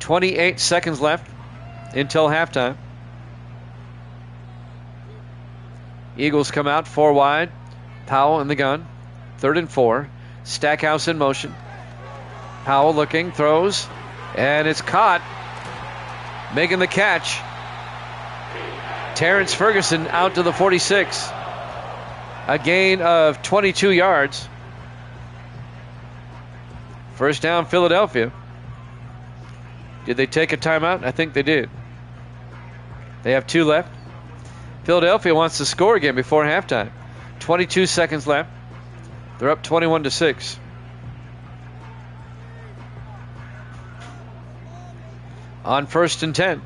Speaker 1: 28 seconds left until halftime. Eagles come out 4 wide. Powell in the gun. 3rd and 4. Stackhouse in motion. Powell looking, throws, and it's caught. Making the catch. Terrence Ferguson out to the 46. A gain of 22 yards. First down, Philadelphia. Did they take a timeout? I think they did. They have 2 left. Philadelphia wants to score again before halftime. 22 seconds left. They're up 21-6. On 1st and 10.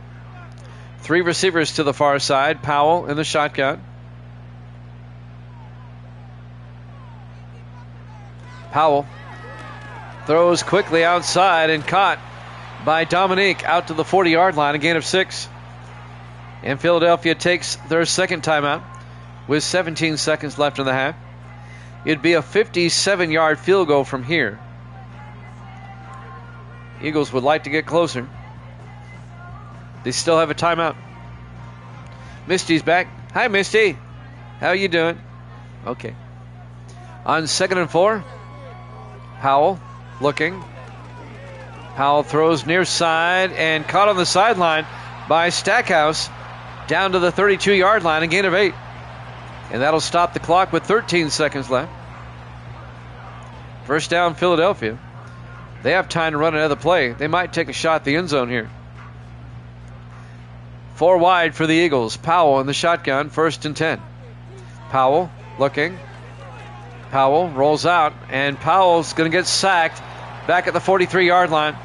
Speaker 1: 3 receivers to the far side. Powell in the shotgun. Powell throws quickly outside and caught by Dominique out to the 40-yard line, a gain of 6. And Philadelphia takes their 2nd timeout with 17 seconds left in the half. It'd be a 57-yard field goal from here. Eagles would like to get closer. They still have a timeout. Misty's back. Hi, Misty. How you doing? Okay. On 2nd and 4. Powell looking. Powell throws near side and caught on the sideline by Stackhouse down to the 32-yard line, a gain of 8. And that'll stop the clock with 13 seconds left. First down, Philadelphia. They have time to run another play. They might take a shot at the end zone here. 4 wide for the Eagles. Powell in the shotgun, 1st and 10. Powell looking. Powell rolls out, and Powell's going to get sacked back at the 43-yard line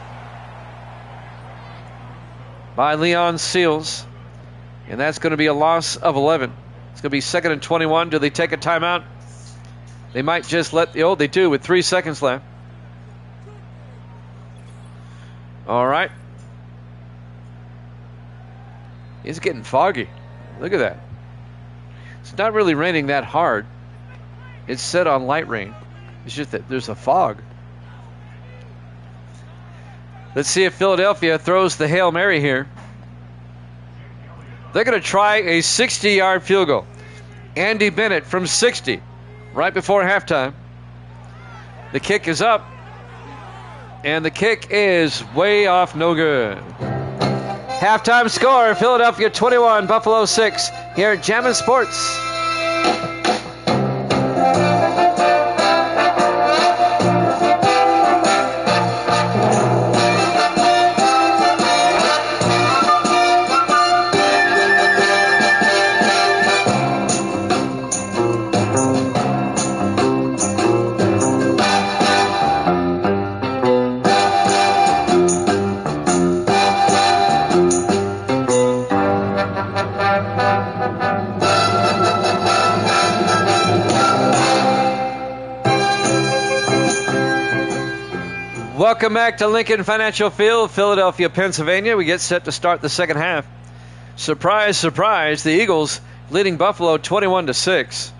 Speaker 1: by Leon Seals. And that's going to be a loss of 11. It's going to be 2nd and 21. Do they take a timeout? They might just let the they do with 3 seconds left. All right. It's getting foggy. Look at that. It's not really raining that hard. It's set on light rain. It's just that there's a fog. Let's see if Philadelphia throws the Hail Mary here. They're going to try a 60-yard field goal. Andy Bennett from 60, right before halftime. The kick is up, and the kick is way off, no good. Halftime score, Philadelphia 21, Buffalo 6, here at Jammin' Sports. Welcome back to Lincoln Financial Field, Philadelphia, Pennsylvania. We get set to start the second half. Surprise, surprise, the Eagles leading Buffalo 21-6.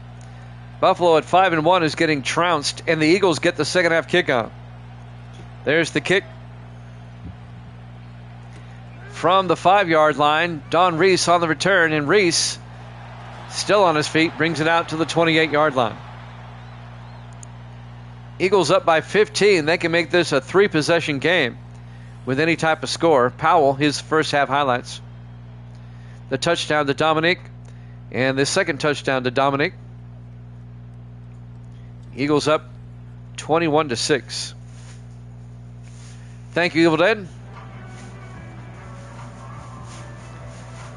Speaker 1: Buffalo at 5-1 is getting trounced, and the Eagles get the second half kickoff. There's the kick from the 5-yard line. Don Reese on the return, and Reese, still on his feet, brings it out to the 28-yard line. Eagles up by 15. They can make this a 3-possession game with any type of score. Powell, his first half highlights. The touchdown to Dominique, and the second touchdown to Dominique. Eagles up 21-6. Thank you, Evil Dead.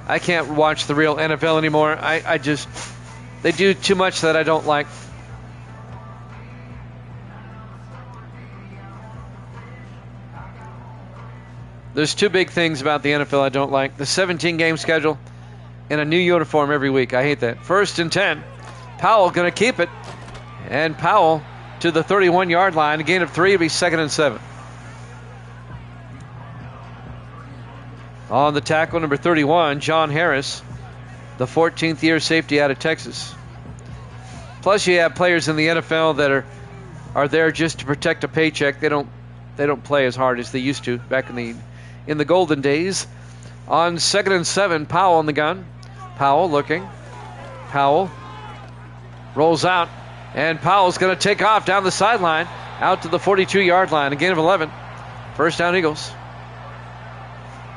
Speaker 1: I can't watch the real NFL anymore. I just, they do too much that I don't like. There's two big things about the NFL I don't like. The 17-game schedule and a new uniform every week. I hate that. 1st and 10. Powell going to keep it. And Powell to the 31-yard line. A gain of 3. It'll be 2nd and 7. On the tackle, number 31, John Harris, the 14th year safety out of Texas. Plus, you have players in the NFL that are there just to protect a paycheck. They don't play as hard as they used to back in the golden days. On 2nd and 7, Powell on the gun. Powell looking. Powell rolls out, and Powell's going to take off down the sideline out to the 42-yard line. A gain of 11. First down, Eagles.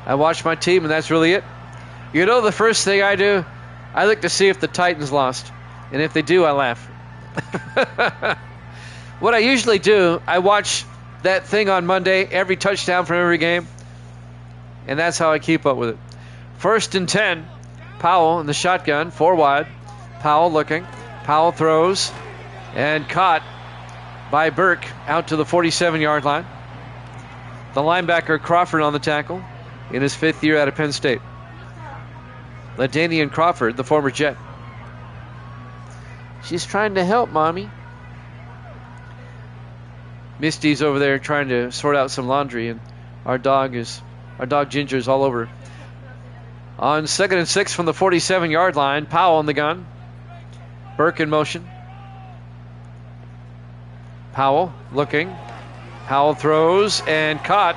Speaker 1: I watch my team, and that's really it. You know, the first thing I do, I look to see if the Titans lost. And if they do, I laugh. What I usually do, I watch that thing on Monday, every touchdown from every game. And that's how I keep up with it. 1st and 10. Powell in the shotgun, 4 wide. Powell looking. Powell throws. And caught by Burke out to the 47-yard line. The linebacker Crawford on the tackle in his 5th year out of Penn State. LaDainian Crawford, the former Jet. She's trying to help, Mommy. Misty's over there trying to sort out some laundry, and our dog Ginger is all over. On 2nd and 6 from the 47-yard line, Powell on the gun. Burke in motion. Powell looking. Powell throws and caught.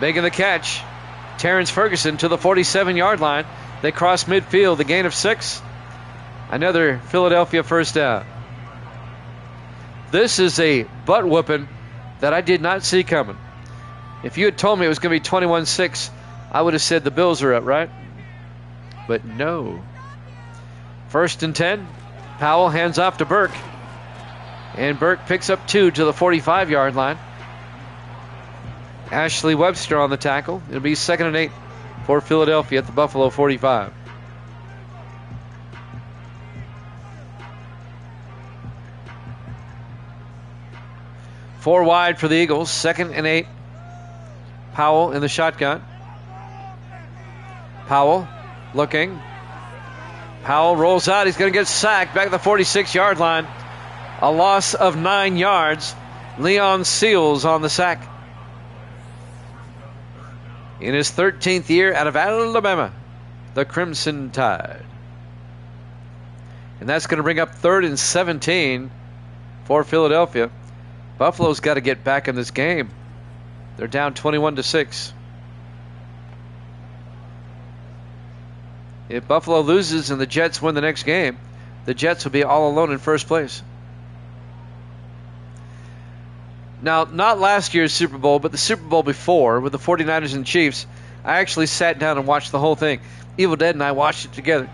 Speaker 1: Making the catch, Terrence Ferguson to the 47-yard line. They cross midfield, the gain of 6. Another Philadelphia first down. This is a butt whooping that I did not see coming. If you had told me it was going to be 21-6, I would have said the Bills are up, right? But no. 1st and 10. Powell hands off to Burke. And Burke picks up 2 to the 45-yard line. Ashley Webster on the tackle. It'll be 2nd and 8 for Philadelphia at the Buffalo 45. Four wide for the Eagles. 2nd and 8. Powell in the shotgun. Powell looking. Powell rolls out. He's going to get sacked back at the 46-yard line. A loss of 9 yards. Leon Seals on the sack. In his 13th year out of Alabama, the Crimson Tide. And that's going to bring up 3rd and 17 for Philadelphia. Buffalo's got to get back in this game. They're down 21-6. If Buffalo loses and the Jets win the next game, the Jets will be all alone in first place. Now, not last year's Super Bowl, but the Super Bowl before with the 49ers and Chiefs, I actually sat down and watched the whole thing. Evil Dead and I watched it together.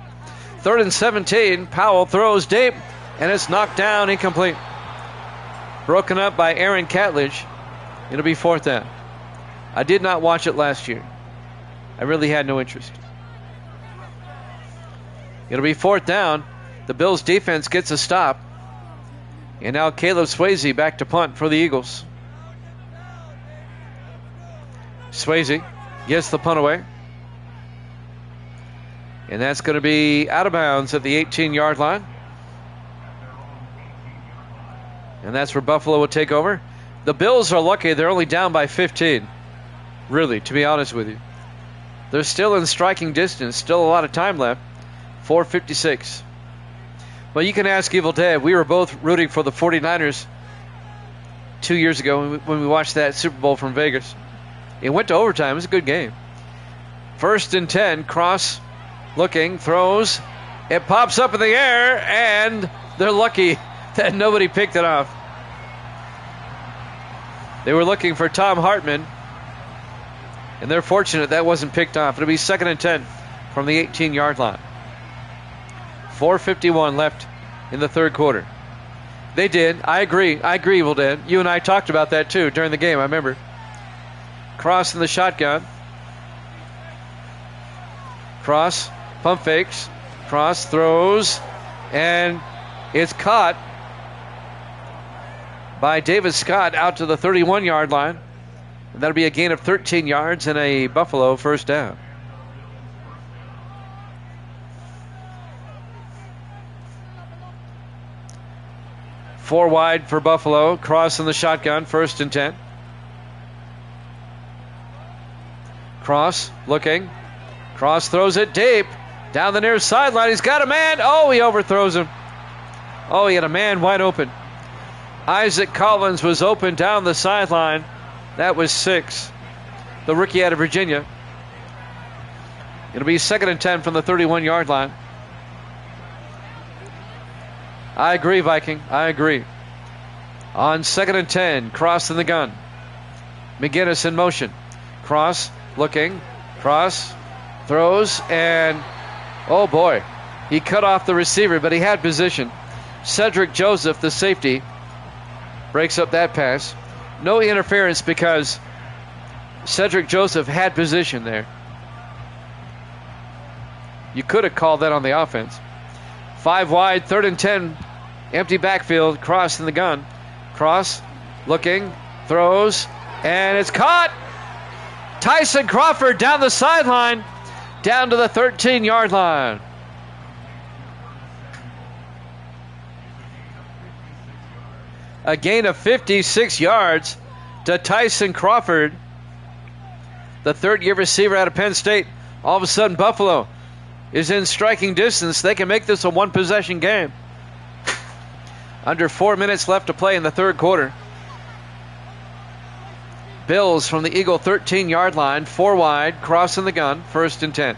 Speaker 1: 3rd and 17, Powell throws deep, and it's knocked down, incomplete. Broken up by Aaron Catledge. It'll be 4th down. I did not watch it last year. I really had no interest. It'll be 4th down. The Bills defense gets a stop. And now Caleb Swayze back to punt for the Eagles. Swayze gets the punt away. And that's going to be out of bounds at the 18-yard line. And that's where Buffalo will take over. The Bills are lucky they're only down by 15. Really, to be honest with you. They're still in striking distance. Still a lot of time left. 4:56. Well, you can ask Evil Dead. We were both rooting for the 49ers 2 years ago when we watched that Super Bowl from Vegas. It went to overtime. It was a good game. 1st and 10. Cross looking. Throws. It pops up in the air. And they're lucky that nobody picked it off. They were looking for Tom Hartman. And they're fortunate that wasn't picked off. It'll be 2nd and 10 from the 18-yard line. 4:51 left in the third quarter. They did. I agree, Evil Dead. You and I talked about that too during the game, I remember. Cross in the shotgun. Cross, pump fakes. Cross throws. And it's caught by David Scott out to the 31-yard line. And that'll be a gain of 13 yards and a Buffalo first down. Four wide for Buffalo. Cross in the shotgun. 1st and 10. Cross looking. Cross throws it deep. Down the near sideline. He's got a man. Oh, he overthrows him. Oh, he had a man wide open. Isaac Collins was open down the sideline. That was 6. The rookie out of Virginia. It'll be 2nd and 10 from the 31-yard line. I agree, Viking. I agree. On 2nd and 10, Cross in the gun. McGinnis in motion. Cross looking. Cross throws and, oh boy, he cut off the receiver, but he had position. Cedric Joseph, the safety, breaks up that pass. No interference because Cedric Joseph had position there. You could have called that on the offense. 5 wide, 3rd and 10. Empty backfield. Cross in the gun. Cross looking. Throws. And it's caught. Tyson Crawford down the sideline. Down to the 13-yard line. A gain of 56 yards to Tyson Crawford, the third-year receiver out of Penn State. All of a sudden, Buffalo is in striking distance. They can make this a one-possession game. Under 4 minutes left to play in the third quarter. Bills from the Eagle 13-yard line, 4 wide, cross in the gun, 1st and 10.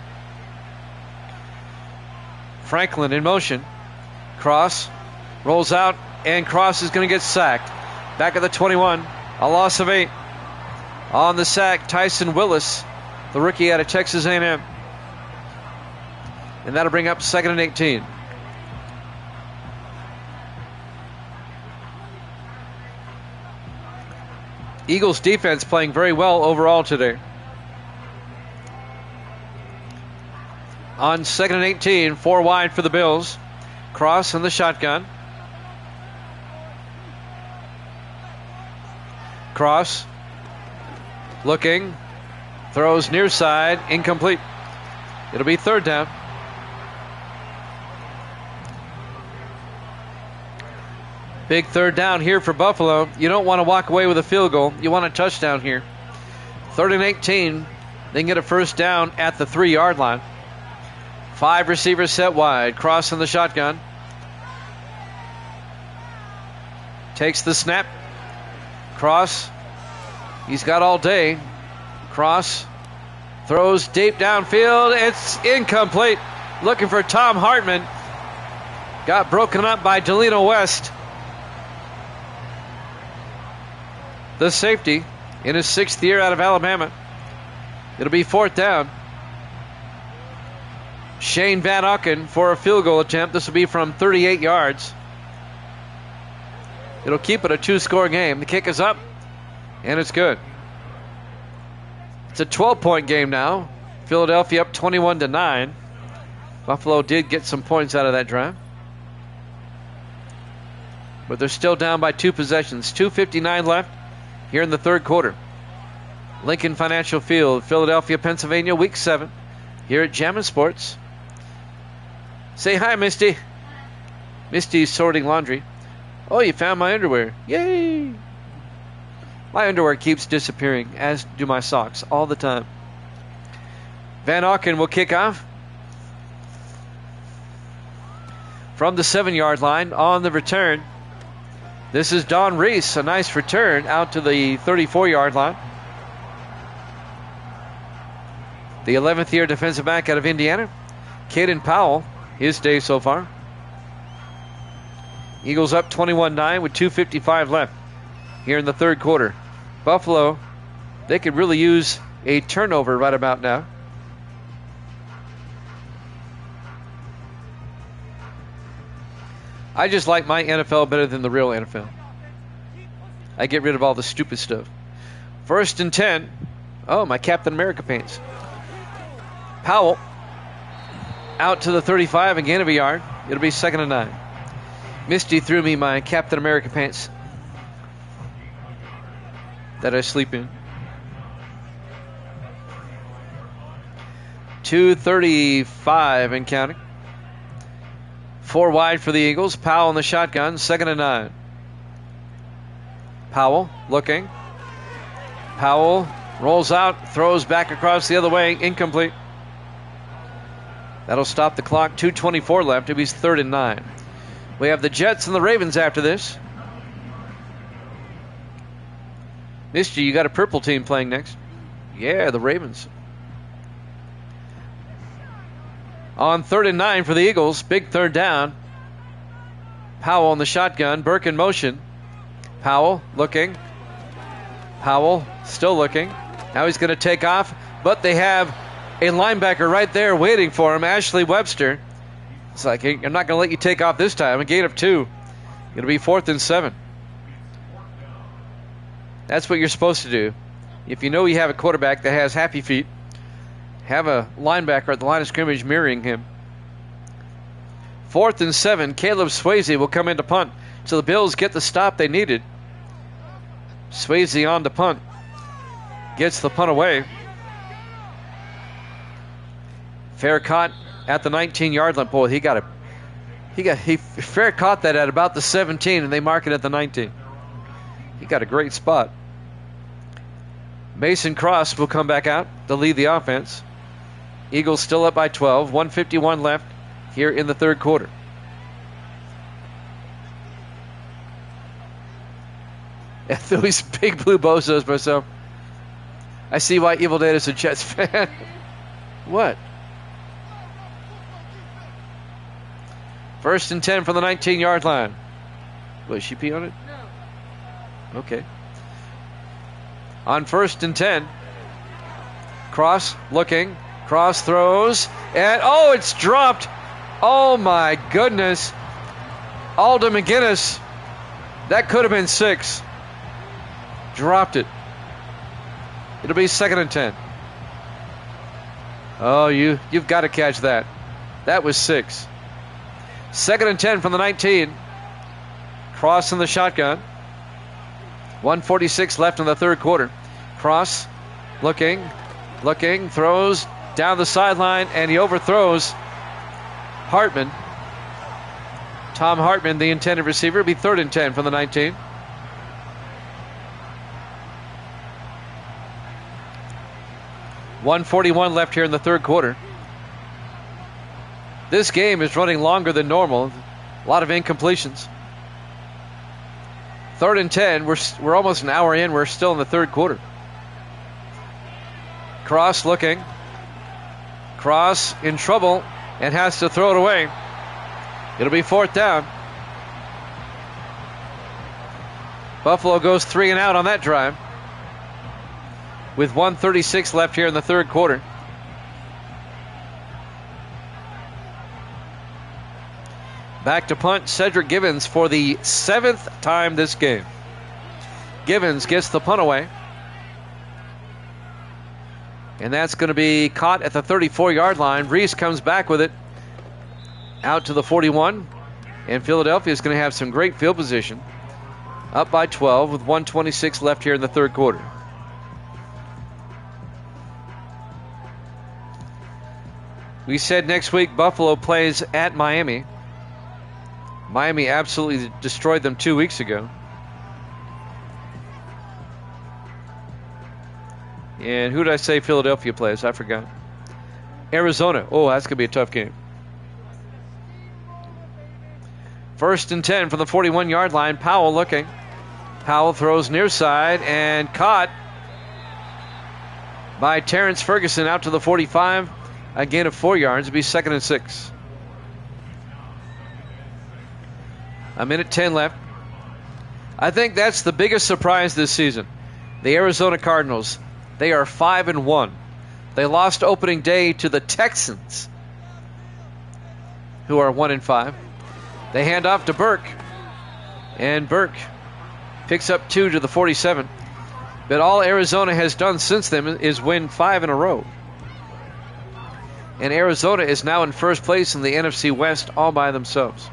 Speaker 1: Franklin in motion. Cross rolls out, and Cross is going to get sacked. Back at the 21, a loss of 8. On the sack, Tyson Willis, the rookie out of Texas A&M. And that'll bring up 2nd and 18. Eagles defense playing very well overall today. On 2nd and 18, 4 wide for the Bills. Cross in the shotgun. Cross looking, throws near side, incomplete. It'll be 3rd down. Big 3rd down here for Buffalo. You don't want to walk away with a field goal. You want a touchdown here. 3rd and 18. They can get a 1st down at the 3-yard line. 5 receivers set wide. Cross in the shotgun. Takes the snap. Cross. He's got all day. Cross. Throws deep downfield. It's incomplete. Looking for Tom Hartman. Got broken up by Delino West. The safety in his 6th year out of Alabama. It'll be 4th down. Shane Van Auken for a field goal attempt. This will be from 38 yards. It'll keep it a 2-score game. The kick is up, and it's good. It's a 12-point game now. Philadelphia up 21-9. Buffalo did get some points out of that drive, but they're still down by 2 possessions. 2:59 left here in the 3rd quarter. Lincoln Financial Field, Philadelphia, Pennsylvania, Week 7, here at Jammin' Sports. Say hi, Misty. Misty's sorting laundry. Oh, you found my underwear. Yay! My underwear keeps disappearing, as do my socks, all the time. Van Auken will kick off from the 7-yard line on the return. This is Don Reese. A nice return out to the 34-yard line. The 11th year defensive back out of Indiana, Caden Powell, his day so far. Eagles up 21-9 with 2:55 left here in the 3rd quarter. Buffalo, they could really use a turnover right about now. I just like my NFL better than the real NFL. I get rid of all the stupid stuff. 1st and 10. Oh, my Captain America pants. Powell out to the 35 and gain of a yard. It'll be 2nd and 9. Misty threw me my Captain America pants that I sleep in. 2:35 and counting. 4 wide for the Eagles. Powell in the shotgun. 2nd and 9. Powell looking. Powell rolls out, throws back across the other way. Incomplete. That'll stop the clock. 2:24 left. It'll be 3rd and 9. We have the Jets and the Ravens after this. Misty, you got a purple team playing next. Yeah, the Ravens. On 3rd and 9 for the Eagles. Big 3rd down. Powell in the shotgun. Burke in motion. Powell looking. Powell still looking. Now he's going to take off, but they have a linebacker right there waiting for him, Ashley Webster. It's like, hey, I'm not going to let you take off this time. A gain of 2. It'll be 4th and 7. That's what you're supposed to do. If you know you have a quarterback that has happy feet, have a linebacker at the line of scrimmage mirroring him. 4th and 7. Caleb Swayze will come in to punt. So the Bills get the stop they needed. Swayze on to punt. Gets the punt away. Fair caught at the 19-yard line. Boy, he fair caught that at about the 17, and they mark it at the 19. He got a great spot. Mason Cross will come back out to lead the offense. Eagles still up by 12. 1:51 left here in the 3rd quarter. These big blue bozos myself. I see why Evil Data is a Jets fan. What? 1st and 10 from the 19-yard line. Was she pee on it? No. Okay. On 1st and 10. Cross looking. Cross throws. And, oh, it's dropped. Oh, my goodness. Alden McGinnis. That could have been 6. Dropped it. It'll be 2nd and 10. Oh, you've got to catch that. That was 6. 2nd and 10 from the 19. Cross in the shotgun. 1:46 left in the 3rd quarter. Cross looking, throws down the sideline, and he overthrows Hartman. Tom Hartman, the intended receiver. It'll be 3rd and 10 from the 19. $1:41 left here in the 3rd quarter. This game is running longer than normal. A lot of incompletions. 3rd and 10. We're almost an hour in. We're still in the third quarter. Cross looking. Cross in trouble and has to throw it away. It'll be 4th down. Buffalo goes 3 and out on that drive with 1:36 left here in the third quarter. Back to punt, Cedric Givens for the 7th time this game. Givens gets the punt away. And that's going to be caught at the 34-yard line. Reese comes back with it out to the 41. And Philadelphia is going to have some great field position. Up by 12 with 1:26 left here in the third quarter. We said next week Buffalo plays at Miami. Miami absolutely destroyed them 2 weeks ago. And who did I say Philadelphia plays? I forgot. Arizona. Oh, that's going to be a tough game. 1st and 10 from the 41-yard line. Powell looking. Powell throws near side and caught by Terrence Ferguson out to the 45. A gain of 4 yards. It'll be 2nd and 6. A minute 10 left. I think that's the biggest surprise this season. The Arizona Cardinals. They are 5-1. They lost opening day to the Texans, who are 1-5. They hand off to Burke, and Burke picks up 2 to the 47. But all Arizona has done since then is win 5 in a row. And Arizona is now in first place in the NFC West all by themselves.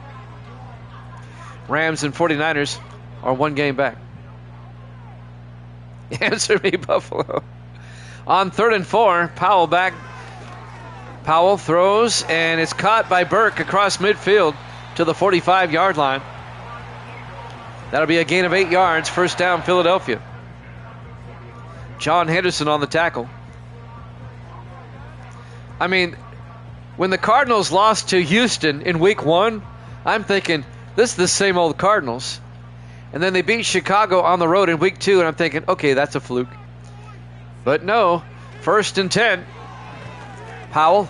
Speaker 1: Rams and 49ers are 1 game back. Answer me, Buffalo. On 3rd and 4, Powell back. Powell throws, and it's caught by Burke across midfield to the 45-yard line. That'll be a gain of 8 yards. 1st down, Philadelphia. John Henderson on the tackle. I mean, when the Cardinals lost to Houston in week 1, I'm thinking, this is the same old Cardinals. And then they beat Chicago on the road in week 2, and I'm thinking, okay, that's a fluke. But no, 1st and 10. Powell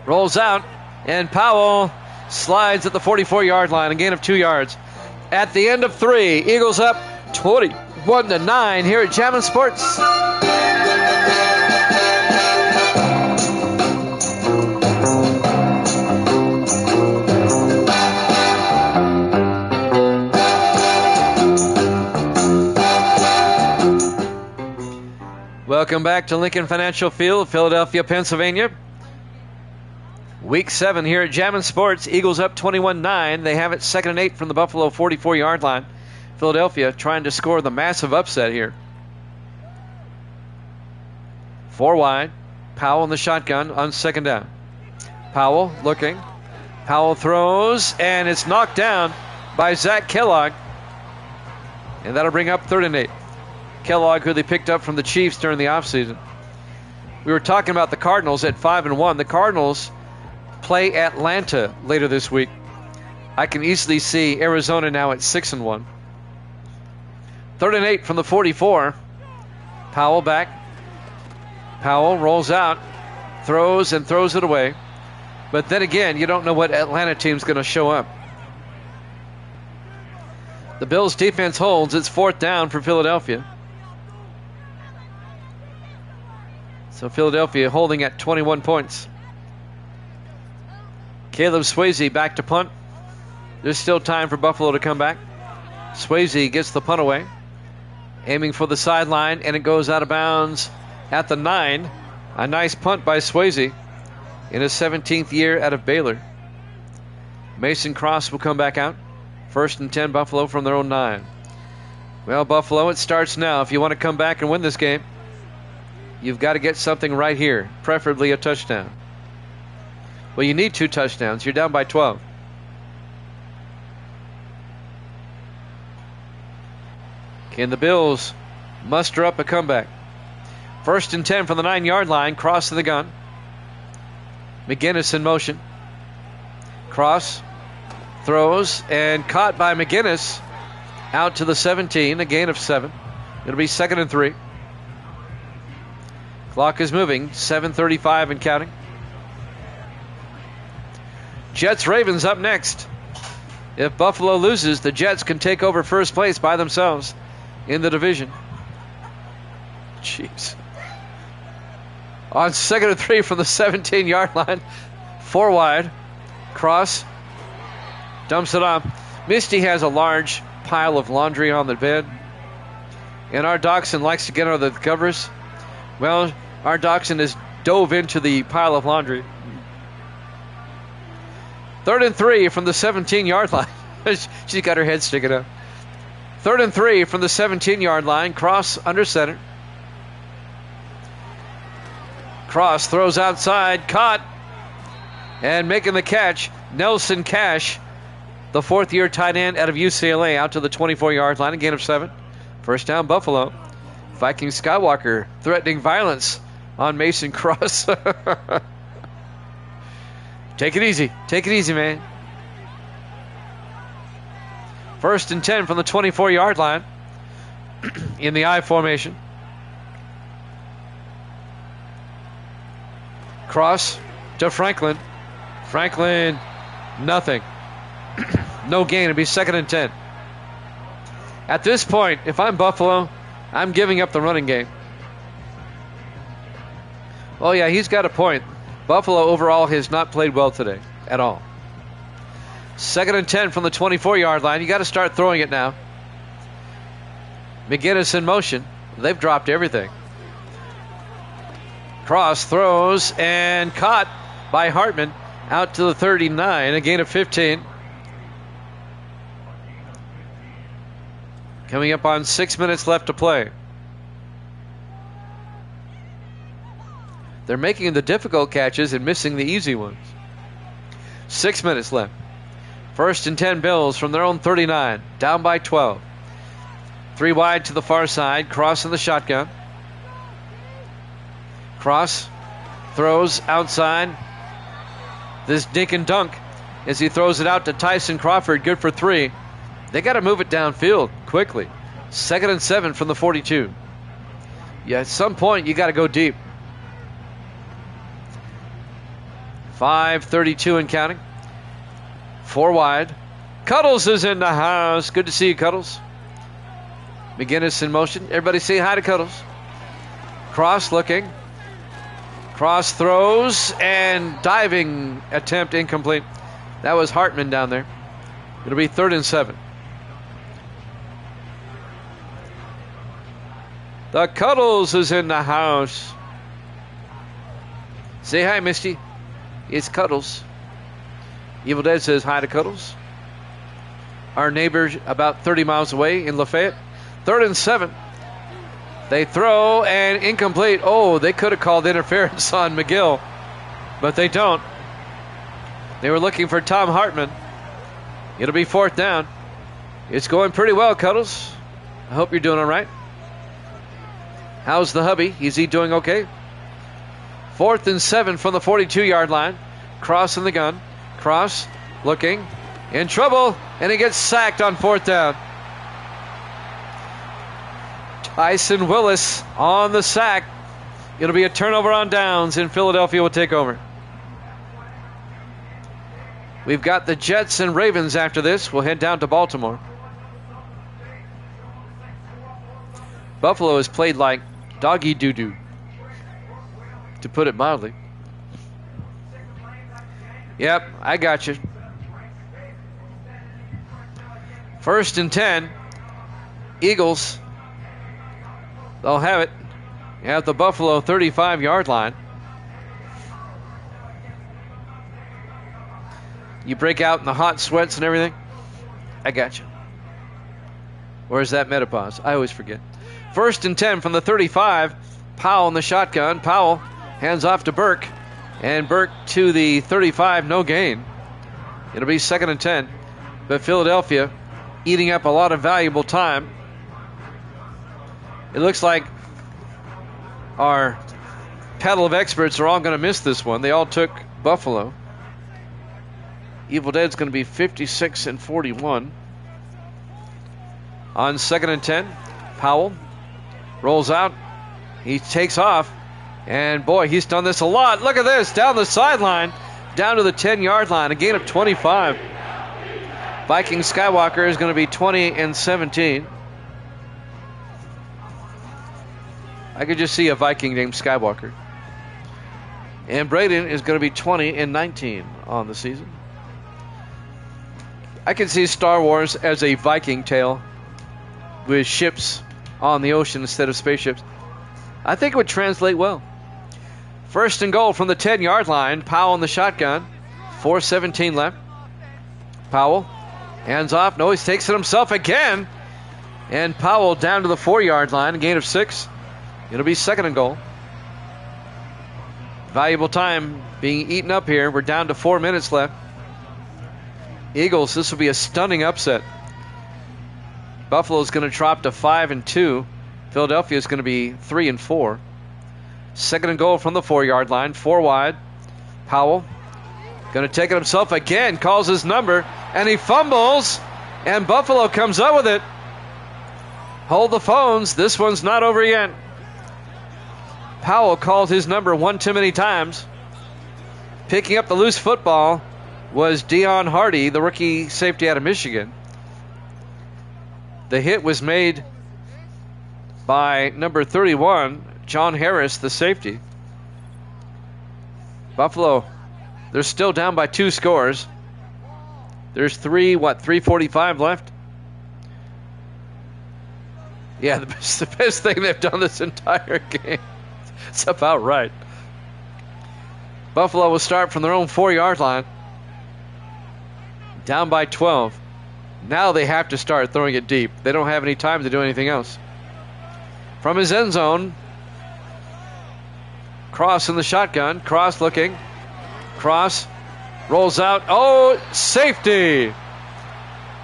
Speaker 1: rolls out, and Powell slides at the 44-yard line, a gain of 2 yards. At the end of 3, Eagles up 21-9 here at Jammin' Sports. Welcome back to Lincoln Financial Field, Philadelphia, Pennsylvania. Week 7 here at Jammin' Sports. Eagles up 21-9. They have it 2nd and 8 from the Buffalo 44-yard line. Philadelphia trying to score the massive upset here. 4 wide. Powell in the shotgun on 2nd down. Powell looking. Powell throws, and it's knocked down by Zach Kellogg. And that'll bring up 3rd and 8. Kellogg, who they picked up from the Chiefs during the offseason. We were talking about the Cardinals at 5-1. The Cardinals play Atlanta later this week. I can easily see Arizona now at 6-1. 3rd and 8 from the 44. Powell back. Powell rolls out, throws and throws it away. But then again, you don't know what Atlanta team's going to show up. The Bills defense holds. It's 4th down for Philadelphia. So Philadelphia holding at 21 points. Caleb Swayze back to punt. There's still time for Buffalo to come back. Swayze gets the punt away. Aiming for the sideline, and it goes out of bounds at the 9. A nice punt by Swayze in his 17th year out of Baylor. Mason Cross will come back out. 1st and 10, Buffalo from their own 9. Well, Buffalo, it starts now. If you want to come back and win this game, you've got to get something right here, preferably a touchdown. Well, you need 2 touchdowns. You're down by 12. Can the Bills muster up a comeback? 1st and 10 from the 9-yard line. Cross to the gun. McGinnis in motion. Cross throws and caught by McGinnis out to the 17, a gain of 7. It'll be 2nd and 3. Clock is moving, 7:35 and counting. Jets-Ravens up next. If Buffalo loses, the Jets can take over first place by themselves in the division. Jeez. On 2nd and 3 from the 17-yard line. 4 wide. Cross. Dumps it off. Misty has a large pile of laundry on the bed. And our Dachshund likes to get under the covers. Well, our Dachshund has dove into the pile of laundry. 3rd and 3 from the 17-yard line. She's got her head sticking up. 3rd and 3 from the 17-yard line. Cross under center. Cross throws outside. Caught. And making the catch, Nelson Cash, the 4th-year tight end out of UCLA, out to the 24-yard line. A gain of 7. First down, Buffalo. Viking Skywalker threatening violence on Mason Cross. Take it easy. Take it easy, man. 1st and 10 from the 24-yard line in the I formation. Cross to Franklin. Franklin, nothing. No gain. It'll be 2nd and 10. At this point, if I'm Buffalo, I'm giving up the running game. Oh, yeah, he's got a point. Buffalo overall has not played well today at all. 2nd and 10 from the 24-yard line. You got to start throwing it now. McGinnis in motion. They've dropped everything. Cross throws and caught by Hartman out to the 39. A gain of 15. Coming up on 6 minutes left to play. They're making the difficult catches and missing the easy ones. 6 minutes left. 1st and 10 Bills from their own 39. Down by 12. 3 wide to the far side. Cross in the shotgun. Cross throws outside. This dink and dunk as he throws it out to Tyson Crawford. Good for 3. They got to move it downfield quickly. 2nd and 7 from the 42. Yeah, at some point you got to go deep. 5:32 and counting. 4 wide. Cuddles is in the house. Good to see you, Cuddles. McGinnis in motion. Everybody say hi to Cuddles. Cross looking. Cross throws and diving attempt incomplete. That was Hartman down there. It'll be 3rd and 7. The Cuddles is in the house. Say hi, Misty. It's Cuddles. Evil Dead says hi to Cuddles. Our neighbor about 30 miles away in Lafayette. 3rd and 7. They throw and incomplete. Oh, they could have called interference on McGill, but they don't. They were looking for Tom Hartman. It'll be 4th down. It's going pretty well, Cuddles. I hope you're doing all right. How's the hubby? Is he doing okay? 4th and 7 from the 42-yard line. Cross in the gun. Cross looking. In trouble. And he gets sacked on 4th down. Tyson Willis on the sack. It'll be a turnover on downs, and Philadelphia will take over. We've got the Jets and Ravens after this. We'll head down to Baltimore. Buffalo has played like doggy doo-doo, to put it mildly. Yep, I got you. 1st and 10. Eagles. They'll have it at the Buffalo 35-yard line. You break out in the hot sweats and everything? I got you. Or is that Metapause? I always forget. 1st and 10 from the 35. Powell in the shotgun. Powell hands off to Burke. And Burke to the 35. No gain. It'll be 2nd and 10. But Philadelphia eating up a lot of valuable time. It looks like our panel of experts are all going to miss this one. They all took Buffalo. Evil Dead's going to be 56 and 41. On 2nd and 10, Powell rolls out. He takes off. And boy, he's done this a lot. Look at this, down the sideline, down to the 10-yard line, a gain of 25. Viking Skywalker is going to be 20 and 17. I could just see a Viking named Skywalker. And Braden is going to be 20 and 19 on the season. I can see Star Wars as a Viking tale with ships on the ocean instead of spaceships. I think it would translate well. 1st and goal from the 10-yard line. Powell in the shotgun. 4:17 left. Powell hands off. No, he takes it himself again. And Powell down to the 4-yard line. A gain of 6. It'll be 2nd and goal. Valuable time being eaten up here. We're down to 4 minutes left. Eagles, this will be a stunning upset. Buffalo's going to drop to 5 and 2. Philadelphia is going to be 3 and 4. 2nd and goal from the 4-yard line. 4 wide. Powell going to take it himself again. Calls his number. And he fumbles. And Buffalo comes up with it. Hold the phones. This one's not over yet. Powell called his number one too many times. Picking up the loose football was Dion Hardy, the rookie safety out of Michigan. The hit was made by number 31, John Harris, the safety. Buffalo, they're still down by 2 scores. There's 3:45 left? Yeah, the best thing they've done this entire game. It's about right. Buffalo will start from their own 4-yard line. Down by 12. Now they have to start throwing it deep. They don't have any time to do anything else. From his end zone, Cross in the shotgun. Cross looking. Cross rolls out. Oh, safety!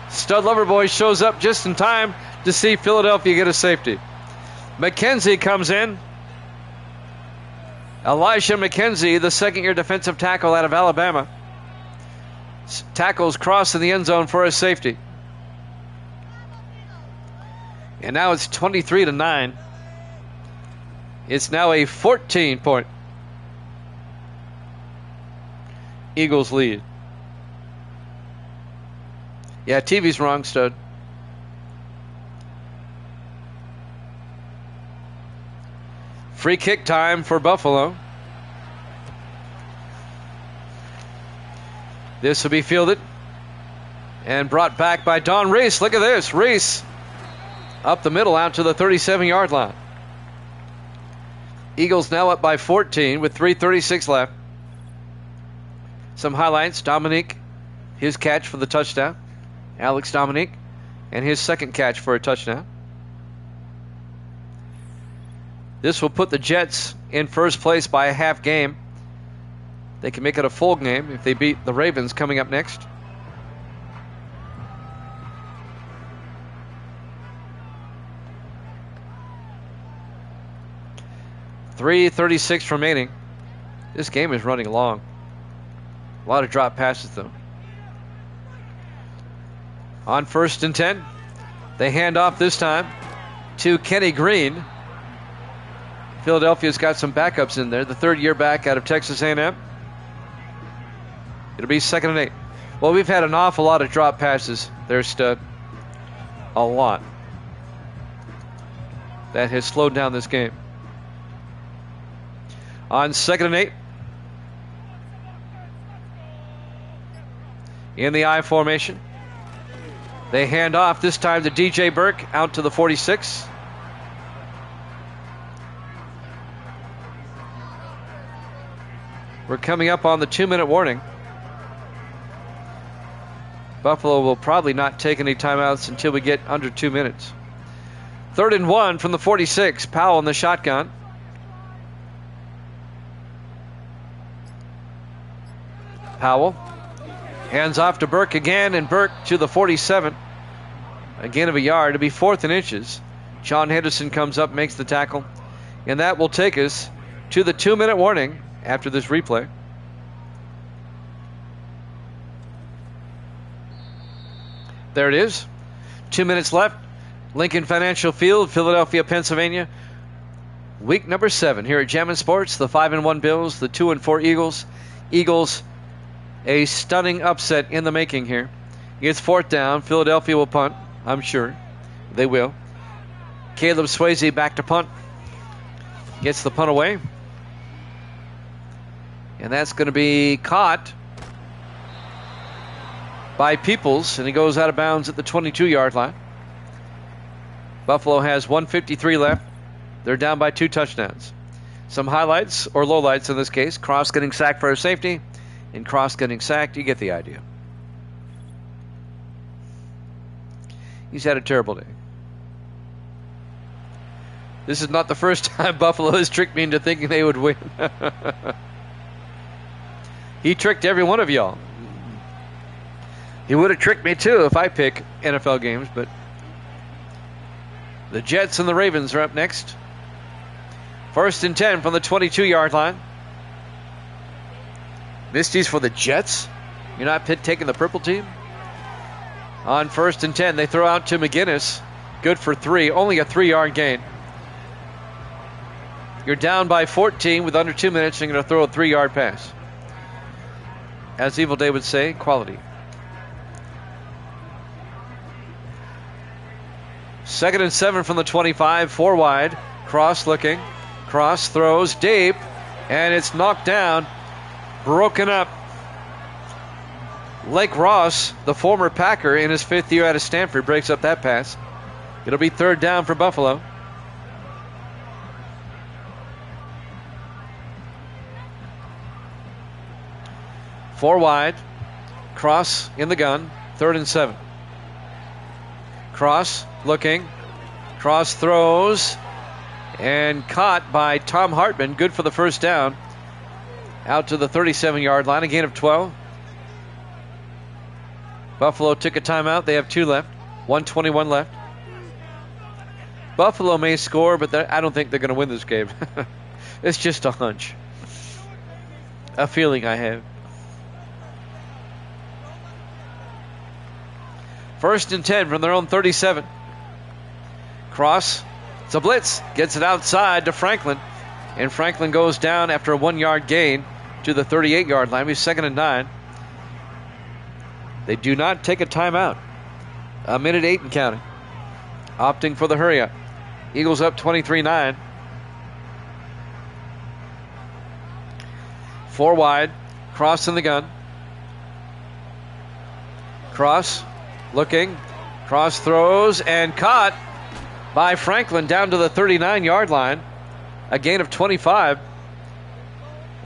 Speaker 1: Stud Loverboy shows up just in time to see Philadelphia get a safety. McKenzie comes in. Elijah McKenzie, the second-year defensive tackle out of Alabama, tackles Cross in the end zone for a safety. And now it's 23-9. It's now a 14-point Eagles lead. Yeah, TV's wrong, Stud. Free kick time for Buffalo. This will be fielded and brought back by Don Reese. Look at this. Reese up the middle out to the 37-yard line. Eagles now up by 14 with 3:36 left. Some highlights. Dominique, his catch for the touchdown. Alex Dominique, and his second catch for a touchdown. This will put the Jets in first place by a half game. They can make it a full game if they beat the Ravens coming up next. .336 remaining. This game is running long. A lot of drop passes, though. On 1st and 10, they hand off this time to Kenny Green. Philadelphia's got some backups in there. The third-year back out of Texas A&M. It'll be 2nd and 8. Well, we've had an awful lot of drop passes there, Stud. A lot. That has slowed down this game. On 2nd and 8. In the I formation. They hand off this time to DJ Burke out to the 46. We're coming up on the 2-minute warning. Buffalo will probably not take any timeouts until we get under 2 minutes. 3rd and 1 from the 46. Powell in the shotgun. Powell hands off to Burke again, and Burke to the 47. A gain of a yard. It'll be 4th and inches. John Henderson comes up, makes the tackle. And that will take us to the 2-minute warning after this replay. There it is. 2 minutes left. Lincoln Financial Field, Philadelphia, Pennsylvania. Week number 7 here at Jammin' Sports. The 5-1 Bills, the 2-4 Eagles. Eagles, a stunning upset in the making here. It's 4th down. Philadelphia will punt. I'm sure they will. Caleb Swayze back to punt. Gets the punt away. And that's going to be caught by Peoples, and he goes out of bounds at the 22-yard line. Buffalo has 1:53 left. They're down by 2 touchdowns. Some highlights, or lowlights in this case. Cross getting sacked for a safety, and Cross getting sacked. You get the idea. He's had a terrible day. This is not the first time Buffalo has tricked me into thinking they would win. He tricked every one of y'all. He would have tricked me too if I pick NFL games, but the Jets and the Ravens are up next. 1st and 10 from the 22-yard line. Misty's for the Jets? You're not taking the purple team? On 1st and 10, they throw out to McGinnis. Good for 3, only a 3-yard gain. You're down by 14 with under 2 minutes, and you're going to throw a 3-yard pass. As Evil Day would say, quality. 2nd and 7 from the 25, 4 wide. Cross looking. Cross throws deep, and it's knocked down, broken up. Lake Ross, the former Packer in his 5th year out of Stanford, breaks up that pass. It'll be 3rd down for Buffalo. Four wide. Cross in the gun. 3rd and 7. Cross looking. Cross throws. And caught by Tom Hartman. Good for the 1st down. Out to the 37-yard line. A gain of 12. Buffalo took a timeout. They have 2 left. 1:21 left. Buffalo may score, but I don't think they're going to win this game. It's just a hunch. A feeling I have. 1st and 10 from their own 37. Cross. It's a blitz. Gets it outside to Franklin. And Franklin goes down after a 1-yard gain to the 38-yard line. He's 2nd and 9. They do not take a timeout. 1:08 and counting. Opting for the hurry up. Eagles up 23-9. 4 wide. Cross in the gun. Cross looking. Cross throws and caught by Franklin down to the 39-yard line. A gain of 25.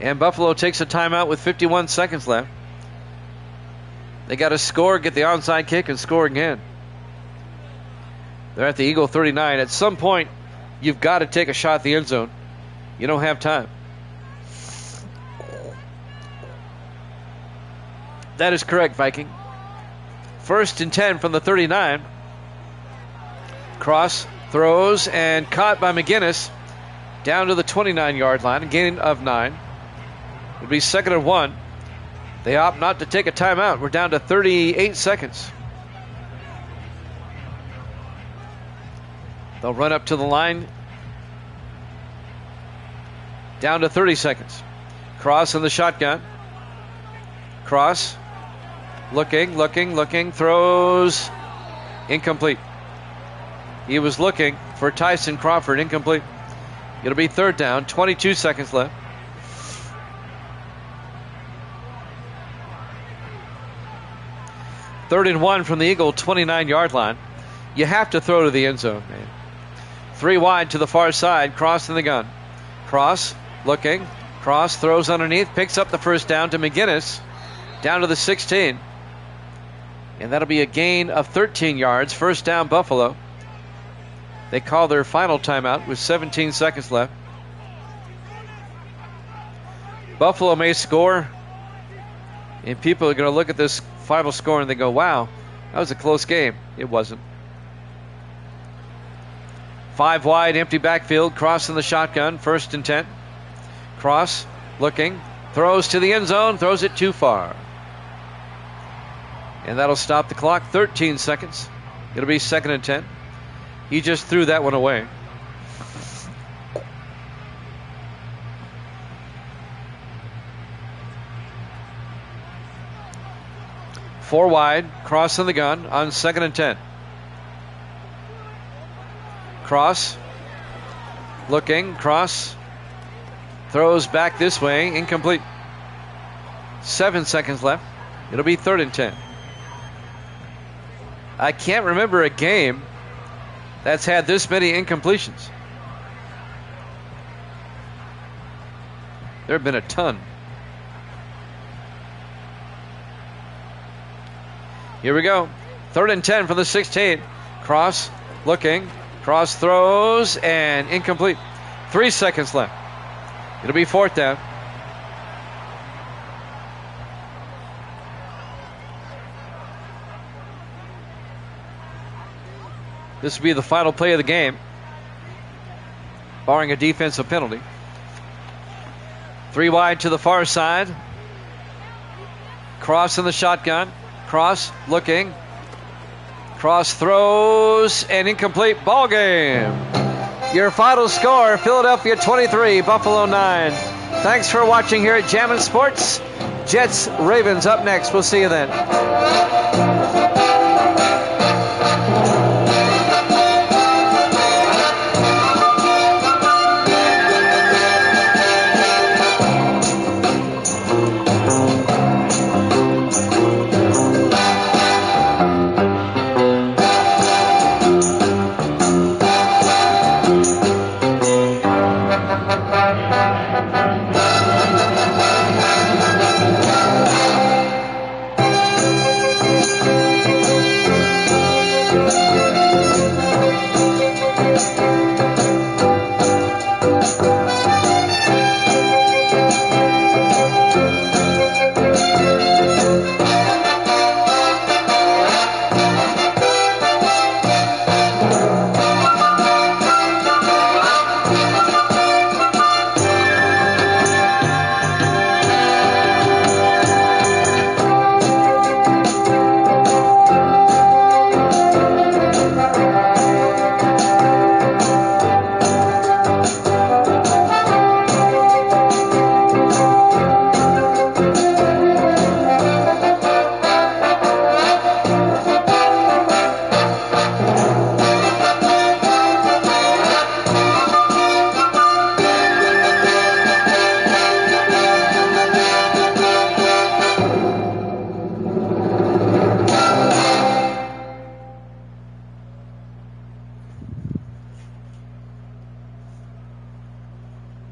Speaker 1: And Buffalo takes a timeout with 51 seconds left. They got to score, get the onside kick, and score again. They're at the Eagle 39. At some point, you've got to take a shot at the end zone. You don't have time. That is correct, Viking. 1st and 10 from the 39. Cross throws and caught by McGinnis down to the 29-yard line. A gain of 9. It'll be 2nd and 1. They opt not to take a timeout. We're down to 38 seconds. They'll run up to the line. Down to 30 seconds. Cross in the shotgun. Cross. Looking. Throws. Incomplete. He was looking for Tyson Crawford. Incomplete. It'll be 3rd down. 22 seconds left. Third and 1 from the Eagle 29-yard line. You have to throw to the end zone, man. 3 wide to the far side. Cross in the gun. Cross looking. Cross throws underneath. Picks up the 1st down to McGinnis. Down to the 16. And that'll be a gain of 13 yards. 1st down Buffalo. They call their final timeout with 17 seconds left. Buffalo may score. And people are going to look at this final score and they go, wow, that was a close game. It wasn't. 5 wide, empty backfield. Cross in the shotgun. 1st and 10. Cross looking. Throws to the end zone. Throws it too far. And that'll stop the clock. 13 seconds. It'll be 2nd and 10. He just threw that one away. Four wide, cross in the gun on 2nd and 10. Cross, looking, cross, throws back this way, incomplete. 7 seconds left. It'll be 3rd and 10. I can't remember a game that's had this many incompletions. There have been a ton. Here we go. 3rd and 10 from the 16. Cross, looking, cross throws, and incomplete. 3 seconds left. It'll be 4th down. This will be the final play of the game, barring a defensive penalty. 3 wide to the far side. Cross in the shotgun. Cross looking. Cross throws and incomplete. Ball game. Your final score, Philadelphia 23, Buffalo 9. Thanks for watching here at Jammin' Sports. Jets, Ravens up next. We'll see you then.